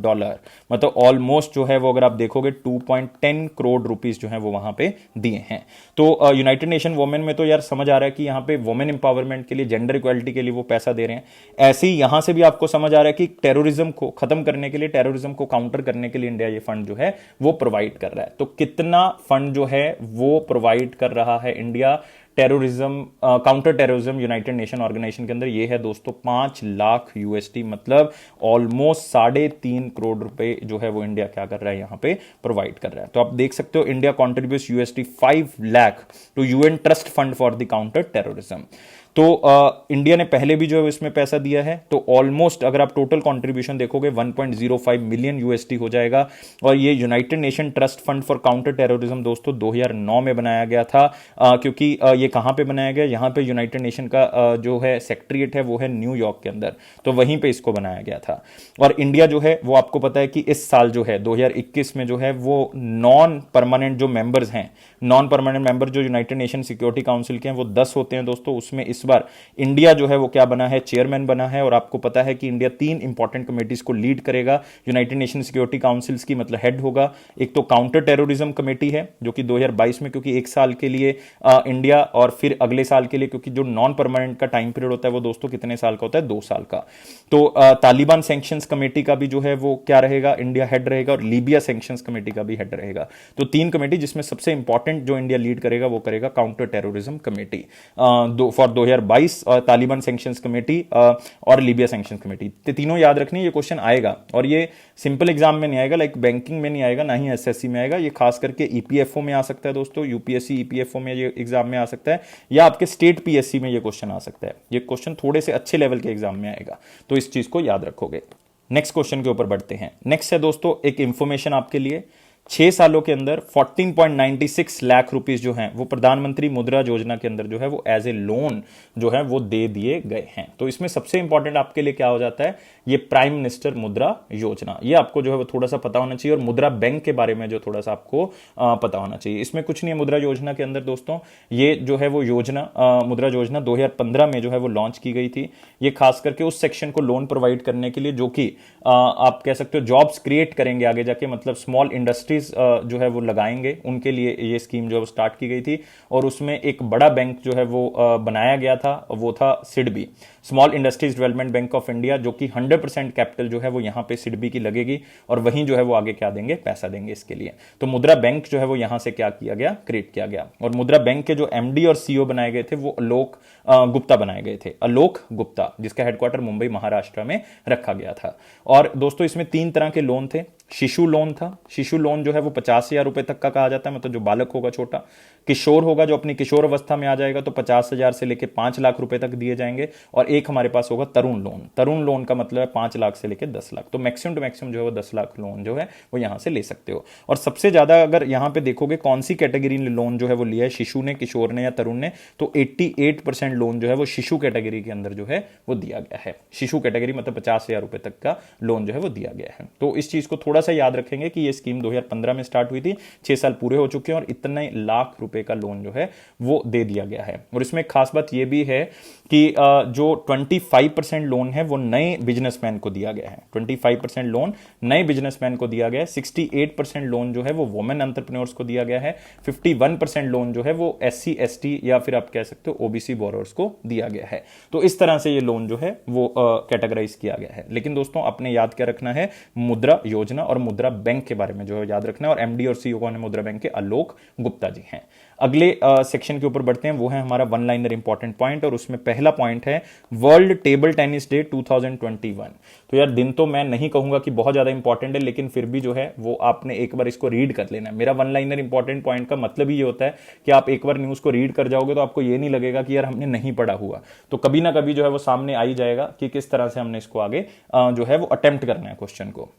मतलब ऑलमोस्ट जो है वो अगर आप देखोगे 2.10 करोड़ रुपीस जो है वो वहां पे दिए हैं। तो यूनाइटेड नेशन वुमेन में तो यार समझ आ रहा है कि यहाँ पे वुमेन इंपावरमेंट के लिए, जेंडर इक्वालिटी के लिए वो पैसा दे रहे हैं। ऐसे ही यहां से भी आपको समझ आ रहा है कि टेररिज्म को खत्म करने के लिए, टेररिज्म को काउंटर करने के लिए इंडिया ये फंड जो है वो प्रोवाइड कर रहा है। तो कितना फंड जो है वो प्रोवाइड कर रहा है India terrorism, counter terrorism united nation organization के अंदर? ये है दोस्तों $5 लाख, मतलब ऑलमोस्ट 3.5 करोड़ रुपए जो है वो इंडिया क्या कर रहा है यहाँ पे प्रोवाइड कर रहा है। तो आप देख सकते हो, India contributes $5 lakh to UN trust fund for the counter terrorism. तो इंडिया ने पहले भी जो है इसमें पैसा दिया है। तो ऑलमोस्ट अगर आप टोटल कंट्रीब्यूशन देखोगे 1.05 मिलियन यूएसडी हो जाएगा। और ये United nation trust fund for counter terrorism दोस्तों 2009 में बनाया गया था, क्योंकि ये कहां पे बनाया गया? यहां पे यूनाइटेड नेशन का जो है सेक्रेटरीट है वो है न्यूयॉर्क के अंदर, तो वहीं पे इसको बनाया गया था। और इंडिया जो है वो आपको पता है कि इस साल जो है 2021 में जो है वो नॉन परमानेंट जो मेंबर्स हैं, नॉन परमानेंट मेंबर जो यूनाइटेड नेशन सिक्योरिटी काउंसिल के हैं वो 10 होते हैं दोस्तों। उसमें इस बार इंडिया जो है वो क्या बना है? चेयरमैन बना है। और आपको पता है कि इंडिया 3 इंपॉर्टेंट कमेटीज को लीड करेगा यूनाइटेड नेशन सिक्योरिटी काउंसिल्स की, मतलब हेड होगा। एक तो काउंटर टेररिज्म कमेटी है जो कि 2022 में, क्योंकि 1 साल के लिए इंडिया, और फिर अगले साल के लिए, क्योंकि जो नॉन परमानेंट का टाइम पीरियड होता है वो दोस्तों कितने साल का होता है? 2 साल का। तो तालिबान सैंक्शंस कमेटी का भी जो है वो क्या रहेगा? इंडिया हेड रहेगा। और लीबिया सैंक्शंस कमेटी का भी हेड रहेगा। तो 3 कमेटी, जिसमें सबसे इंपॉर्टेंट जो इंडिया लीड करेगा वो करेगा काउंटर टेररिज्म कमेटी फॉर 2022, और तालिबान सैंक्शंस कमेटी और लीबिया सैंक्शंस कमेटी। तो तीनों याद रखनी, ये क्वेश्चन आएगा। और ये सिंपल एग्जाम में नहीं आएगा, लाइक बैंकिंग में नहीं आएगा, ना ही एसएससी में आएगा। ये खास करके ईपीएफओ में आ सकता है दोस्तों, यूपीएससी ईपीएफओ में ये एग्जाम में आ सकता है, या आपके स्टेट पीएससी में ये क्वेश्चन आ सकता है। ये क्वेश्चन थोड़े से अच्छे लेवल के एग्जाम में आएगा, तो इस चीज को याद रखोगे। नेक्स्ट क्वेश्चन के ऊपर बढ़ते हैं। नेक्स्ट है दोस्तों एक इंफॉर्मेशन आपके लिए 6 सालों के अंदर 14.96 लाख रुपीस जो हैं वो प्रधानमंत्री मुद्रा योजना के अंदर जो है वो एज ए लोन जो है वो दे दिए गए हैं। तो इसमें सबसे इंपॉर्टेंट आपके लिए क्या हो जाता है, ये प्राइम मिनिस्टर मुद्रा योजना, ये आपको जो है वो थोड़ा सा पता होना चाहिए। और मुद्रा बैंक के बारे में जो थोड़ा सा आपको पता होना चाहिए। इसमें कुछ नहीं है मुद्रा योजना के अंदर दोस्तों, ये जो है वो योजना मुद्रा योजना 2015 में जो है वो लॉन्च की गई थी। ये खास करके उस सेक्शन को लोन प्रोवाइड करने के लिए जो कि आप कह सकते हो जॉब्स क्रिएट करेंगे आगे जाके, मतलब स्मॉल इंडस्ट्रीज जो है वो लगाएंगे, उनके लिए ये स्कीम जो है स्टार्ट की गई थी। और उसमें एक बड़ा बैंक जो है वो बनाया गया था, वो था SIDBI, small industries development bank of India, जो कि 100% कैपिटल जो है वो यहां पे सिडबी की लगेगी और वहीं जो है वो आगे क्या देंगे, पैसा देंगे इसके लिए। तो मुद्रा बैंक जो है वो यहां से क्या किया गया, क्रिएट किया गया। और मुद्रा बैंक के जो एमडी और सीईओ बनाए गए थे वो आलोक गुप्ता बनाए गए थे, आलोक गुप्ता, जिसका हेडक्वार्टर मुंबई महाराष्ट्र में रखा गया था। और दोस्तों इसमें 3 तरह के लोन थे। शिशु लोन था, शिशु लोन जो है वो 50,000 रुपए तक का कहा जाता है, मतलब जो बालक होगा छोटा। किशोर होगा जो अपनी किशोर अवस्था में आ जाएगा तो 50,000 से लेकर 5 लाख रुपए तक दिए जाएंगे। और एक हमारे पास होगा तरुण लोन, तरुण लोन का मतलब है 5 लाख से लेकर 10 लाख, तो मैक्सिमम टू मैक्सिमम जो है वो 10 लाख लोन जो है वो यहां से ले सकते हो। और सबसे ज्यादा अगर यहां पे देखोगे कौन सी कैटेगरी ने लोन जो है वो लिया है, शिशु ने, किशोर ने या तरुण ने, तो 88% लोन जो है वो शिशु कैटेगरी के अंदर जो है वो दिया गया है। शिशु कैटेगरी मतलब 50,000 रुपए तक का लोन जो है वो दिया गया है। तो इस चीज को थोड़ा सा याद रखेंगे कि ये स्कीम 2015 में स्टार्ट हुई थी, 6 साल पूरे हो चुके हैं और इतने लाख रुपए का लोन जो है वो दे दिया गया है। और इसमें खास बात यह भी है कि जो 25% लोन है वो नए बिजनेसमैन को दिया गया है, 25% लोन नए बिजनेसमैन को दिया गया है। 68% लोन जो है वो वुमेन एंटरप्रेन्योर्स को दिया गया है। 51% लोन जो है वो SC ST या फिर आप कह सकते हो OBC बोरोअर्स को दिया गया है। तो इस तरह से ये लोन जो है वो कैटेगराइज किया गया है। लेकिन दोस्तों आपने याद क्या रखना है, मुद्रा योजना और मुद्रा बैंक के बारे में जो है याद रखना है। और MD और CEO कौन है मुद्रा बैंक के, आलोक गुप्ता जी हैं। अगले सेक्शन के ऊपर बढ़ते हैं, वो है हमारा वन लाइनर इंपॉर्टेंट पॉइंट। और उसमें पहला पॉइंट है वर्ल्ड टेबल टेनिस डे 2021। तो यार दिन तो मैं नहीं कहूंगा कि बहुत ज्यादा इंपॉर्टेंट है, लेकिन फिर भी जो है वो आपने एक बार इसको रीड कर लेना है। मेरा वन लाइनर इंपॉर्टेंट पॉइंट का मतलब ही ये होता है कि आप एक बार न्यूज को रीड कर जाओगे तो आपको ये नहीं लगेगा कि यार हमने नहीं पढ़ा हुआ, तो कभी ना कभी जो है वो सामने आ ही जाएगा कि किस तरह से हमने इसको आगे जो है वो अटेम्प्ट करना है क्वेश्चन को।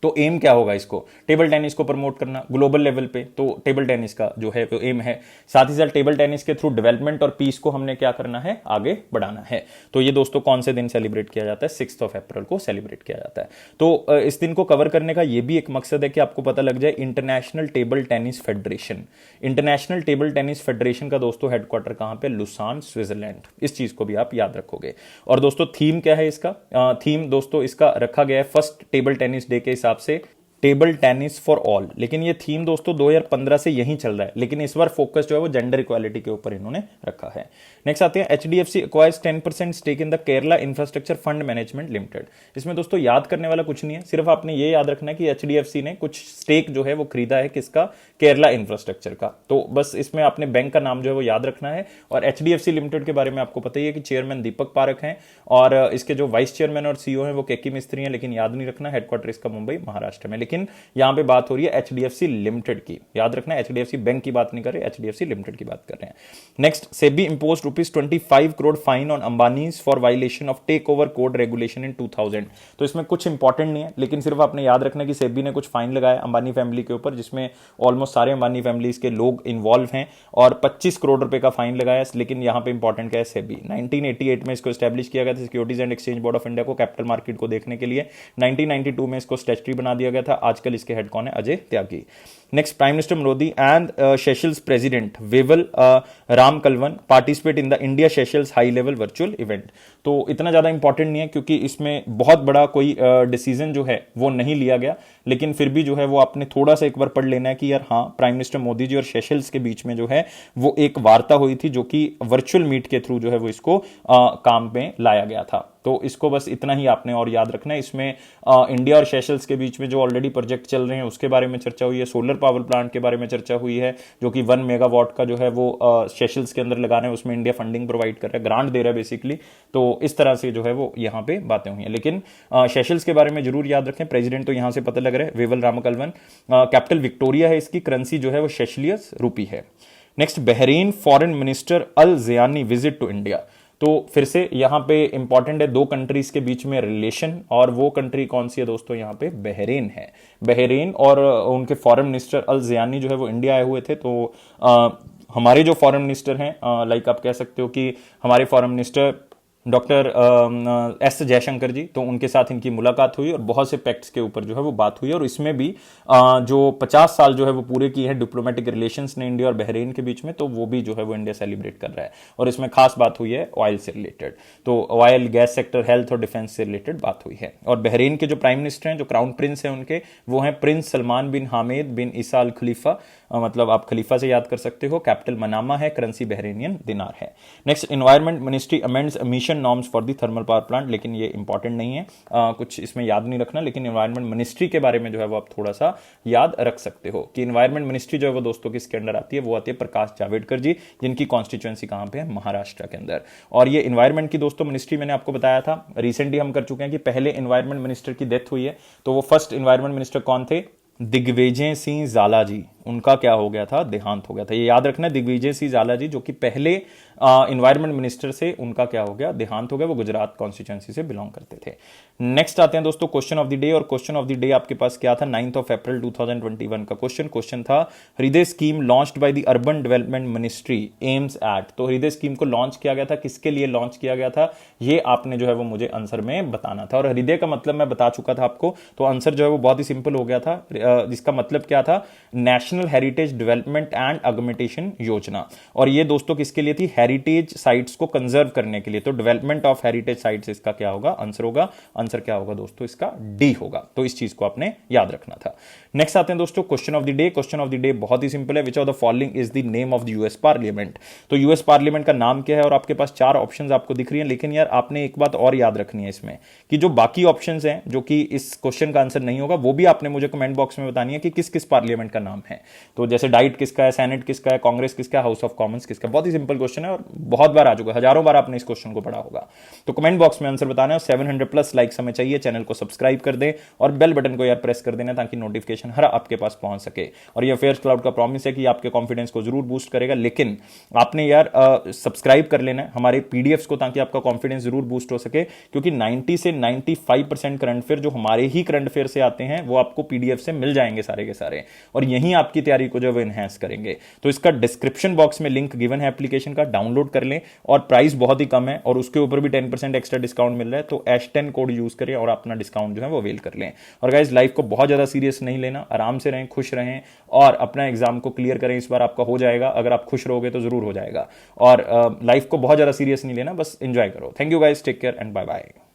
तो एम क्या होगा, इसको टेबल टेनिस को प्रमोट करना ग्लोबल लेवल पे, तो टेबल टेनिस का जो है वो एम है। साथ ही साथ टेबल टेनिस के थ्रू डेवलपमेंट और पीस को हमने क्या करना है, आगे बढ़ाना है। तो ये दोस्तों कौन से दिन सेलिब्रेट किया जाता है, 6 अप्रैल को सेलिब्रेट किया जाता है। तो इस दिन को कवर करने का ये भी एक मकसद है कि आपको पता लग जाए international table tennis federation, international table tennis federation का दोस्तों हेडक्वार्टर कहां पे, लुसान स्विट्जरलैंड। इस चीज को भी आप याद रखोगे। और दोस्तों थीम क्या है इसका, थीम दोस्तों इसका रखा गया है फर्स्ट टेबल टेनिस डे के हिसाब से टेबल टेनिस फॉर ऑल। लेकिन ये थीम दोस्तों 2015 से यही चल रहा है, लेकिन इस बार फोकस जो है वो जेंडर इक्वालिटी के ऊपर इन्होंने रखा है। नेक्स्ट आते हैं HDFC acquires 10% stake in the Kerala infrastructure fund management limited. इसमें दोस्तों याद करने वाला कुछ नहीं है, सिर्फ आपने ये याद रखना है कि HDFC ने कुछ स्टेक जो है वो खरीदा है, किसका, केरला इंफ्रास्ट्रक्चर का। तो बस इसमें आपने बैंक का नाम जो है वो याद रखना है। और HDFC लिमिटेड के बारे में आपको पता ही है कि चेयरमैन दीपक पारेख हैं और इसके जो वाइस चेयरमैन और CEO हैं वो केके मिस्त्री हैं, लेकिन याद नहीं रखना, हेडक्वार्टर इसका मुंबई महाराष्ट्र में। लेकिन यहां पे बात हो रही है HDFC लिमिटेड की, याद रखना HDFC बैंक की बात नहीं कर रहे, HDFC लिमिटेड की बात कर रहे हैं। Next, SEBI imposed ₹25 crore fine on Ambanis for violation of takeover code regulation in 2000। तो इसमें कुछ इंपॉर्टेंट नहीं है, लेकिन सिर्फ आपने याद रखना कि सेबी ने कुछ फाइन लगाया अंबानी फैमिली के ऊपर, जिसमें ऑलमोस्ट सारे अंबानी फैमिलीज के लोग इन्वॉल्व हैं, और 25 करोड़ रुपए का फाइन लगाया। लेकिन यहां पे इंपॉर्टेंट क्या है, सेबी 1988 में इसको स्टैब्लिश किया गया था, securities and exchange board of India को, कैपिटल मार्केट को देखने के लिए। 1992 में इसको स्टैट्यूटरी बना दिया गया था। आजकल इसके हेड कौन है, Ajay Tyagi. Next, prime minister Modi and Seychelles president Wavel Ramkalawan participate in the India Seychelles high level virtual event. तो इतना ज्यादा इंपॉर्टेंट नहीं है क्योंकि इसमें बहुत बड़ा कोई डिसीजन जो है वो नहीं लिया गया, लेकिन फिर भी जो है वो आपने थोड़ा सा एक बार पढ़ लेना है कि यार हाँ, प्राइम मिनिस्टर मोदी जी और सेशल्स के बीच में जो है वो एक वार्ता हुई थी, जो कि वर्चुअल मीट के थ्रू जो है वो इसको काम में लाया गया था। तो इसको बस इतना ही आपने और याद रखना है। इसमें इंडिया और सेशल्स के बीच में जो ऑलरेडी प्रोजेक्ट चल रहे हैं उसके बारे में चर्चा हुई है, सोलर पावर प्लांट के बारे में चर्चा हुई है, जो कि 1 मेगावाट का जो है वो सेशल्स के अंदर लगाना है, उसमें इंडिया फंडिंग प्रोवाइड कर रहा है, ग्रांट दे रहा है बेसिकली। तो इस तरह से जो है वो यहाँ पे बातें हुई हैं। लेकिन सेशल्स के बारे में जरूर याद रखें, प्रेसिडेंट तो यहाँ से पता लग रहा है वेवल रामकलवन, कैपिटल विक्टोरिया है, इसकी करेंसी जो है वो सेशलियस रूपी है। Next, Bahrain foreign minister Al Zayani visit to India. तो फिर से यहाँ पे इंपॉर्टेंट है दो कंट्रीज के बीच में रिलेशन, और वो कंट्री कौन सी है दोस्तों, यहाँ पे बहरीन है। बहरीन, और उनके फॉरेन मिनिस्टर अल ज़ियानी जो है वो इंडिया आए हुए थे। तो हमारे जो फॉरेन मिनिस्टर हैं, लाइक आप कह सकते हो कि हमारे foreign minister doctor S Jaishankar ji, तो उनके साथ इनकी मुलाकात हुई और बहुत से पैक्ट्स के ऊपर जो है वो बात हुई, और इसमें भी जो 50 साल जो है वो पूरे किए हैं डिप्लोमेटिक रिलेशंस ने इंडिया और बहरीन के बीच में, तो वो भी जो है वो इंडिया सेलिब्रेट कर रहा है। और इसमें खास बात हुई है ऑयल से रिलेटेड, तो ऑयल, गैस सेक्टर, हेल्थ और डिफेंस से रिलेटेड बात हुई है। और बहरीन के जो प्राइम मिनिस्टर हैं, जो क्राउन प्रिंस हैं उनके, वो हैं प्रिंस सलमान बिन हामिद बिन ईसा अल खलीफा, मतलब आप खलीफा से याद कर सकते हो। कैपिटल मनामा है, करेंसी बहरीनियन दिनार है। Next, environment ministry amends emission norms for the thermal power plant, लेकिन ये इंपॉर्टेंट नहीं है, कुछ इसमें याद नहीं रखना, लेकिन एनवायरमेंट मिनिस्ट्री के बारे में जो है वो आप थोड़ा सा याद रख सकते हो कि एनवायरमेंट मिनिस्ट्री जो है वो दोस्तों किसके अंडर आती है, वो आती है प्रकाश जावड़ेकर जी, जिनकी कॉन्स्टिट्यूएंसी कहां पे है, महाराष्ट्र के अंदर। और ये एनवायरमेंट की दोस्तों मिनिस्ट्री मैंने आपको बताया था, रिसेंटली हम कर चुके हैं कि पहले एनवायरमेंट मिनिस्टर की डेथ हुई है, तो वो फर्स्ट एनवायरमेंट मिनिस्टर कौन थे, दिग्विजय सिंह झाला जी, उनका क्या हो गया था, देहांत हो गया था। ये याद रखना, दिग्विजय सिंह झाला जी जो कि पहले एनवायरमेंट मिनिस्टर से, उनका क्या हो गया, देहांत हो गया। वो गुजरात कॉन्स्टिट्यूएंसी से बिलोंग करते थे। नेक्स्ट आते हैं दोस्तों क्वेश्चन ऑफ द डे, और क्वेश्चन ऑफ द डे आपके पास क्या था, 9 अप्रैल 2021 का क्वेश्चन था, हृदय scheme launched by the urban development ministry aims at. तो हृदय स्कीम को लॉन्च किया गया था, किसके लिए लॉन्च किया गया था, ये आपने जो है वो मुझे आंसर में बताना था। और हृदय का मतलब मैं बता चुका था आपको, तो आंसर जो है वो बहुत ही सिंपल हो गया था, जिसका मतलब क्या था, national heritage development and augmentation योजना। और ये दोस्तों किसके लिए थी, हेरिटेज साइट्स को कंजर्व करने के लिए। तो डेवलपमेंट ऑफ हेरिटेज साइट्स इसका क्या होगा, आंसर होगा। आंसर क्या होगा दोस्तों, इसका डी होगा। तो इस चीज को आपने याद रखना था। नेक्स्ट आते हैं दोस्तों question of the day. Question of the day बहुत ही सिंपल है, which of the following is the name of the US parliament. तो यूएस पार्लियामेंट का नाम क्या है, और आपके पास 4 ऑप्शंस आपको दिख रही हैं, लेकिन यार आपने एक बात और याद रखनी है इसमें, कि जो बाकी ऑप्शंस हैं जो कि इस क्वेश्चन का आंसर नहीं होगा, वो भी आपने मुझे कमेंट बॉक्स में बतानी है कि किस किस पार्लियामेंट का नाम है। तो जैसे डाइट किसका है, सेनेट किसका है, कांग्रेस किसका है, हाउस ऑफ कॉमन्स किसका। बहुत ही सिंपल क्वेश्चन है और बहुत बार आ चुका है, हजारों बार आपने इस क्वेश्चन को पढ़ा होगा। तो कमेंट बॉक्स में आंसर बताना है। 700+ लाइक्स हमें चाहिए, चैनल को सब्सक्राइब कर दें और बेल बटन को यार प्रेस कर देना, ताकि नोटिफिकेशन हर आपके पास पहुंच सके। और ये अफेयर्स क्लाउड का प्रॉमिस है कि आपके कॉन्फिडेंस को जरूर बूस्ट करेगा, लेकिन आपने यार सब्सक्राइब कर लेना है हमारे पीडीएफ्स को, ताकि आपका कॉन्फिडेंस जरूर बूस्ट हो सके। क्योंकि 90 से 95% करंट अफेयर जो हमारे ही करंट अफेयर से आते हैं, वो आपको पीडीएफ से मिल जाएंगे सारे के सारे, और यही आपकी तैयारी को जो है एनहांस करेंगे। तो इसका डिस्क्रिप्शन बॉक्स में लिंक गिवन है एप्लीकेशन का, डाउनलोड कर लें। और प्राइस बहुत ही कम है, और उसके ऊपर भी 10% एक्स्ट्रा डिस्काउंट मिल रहा है। तो H10 कोड यूज करें और अपना डिस्काउंट जो है वो अवेल कर लें। और गाइस, लाइफ को बहुत ज्यादा सीरियस नहीं लेना, आराम से रहें, खुश रहें, और अपना एग्जाम को क्लियर करें। इस बार आपका हो जाएगा, अगर आप खुश रहोगे तो जरूर हो जाएगा। और लाइफ को बहुत ज्यादा सीरियस नहीं लेना, बस एंजॉय करो। Thank you guys, take care and bye bye.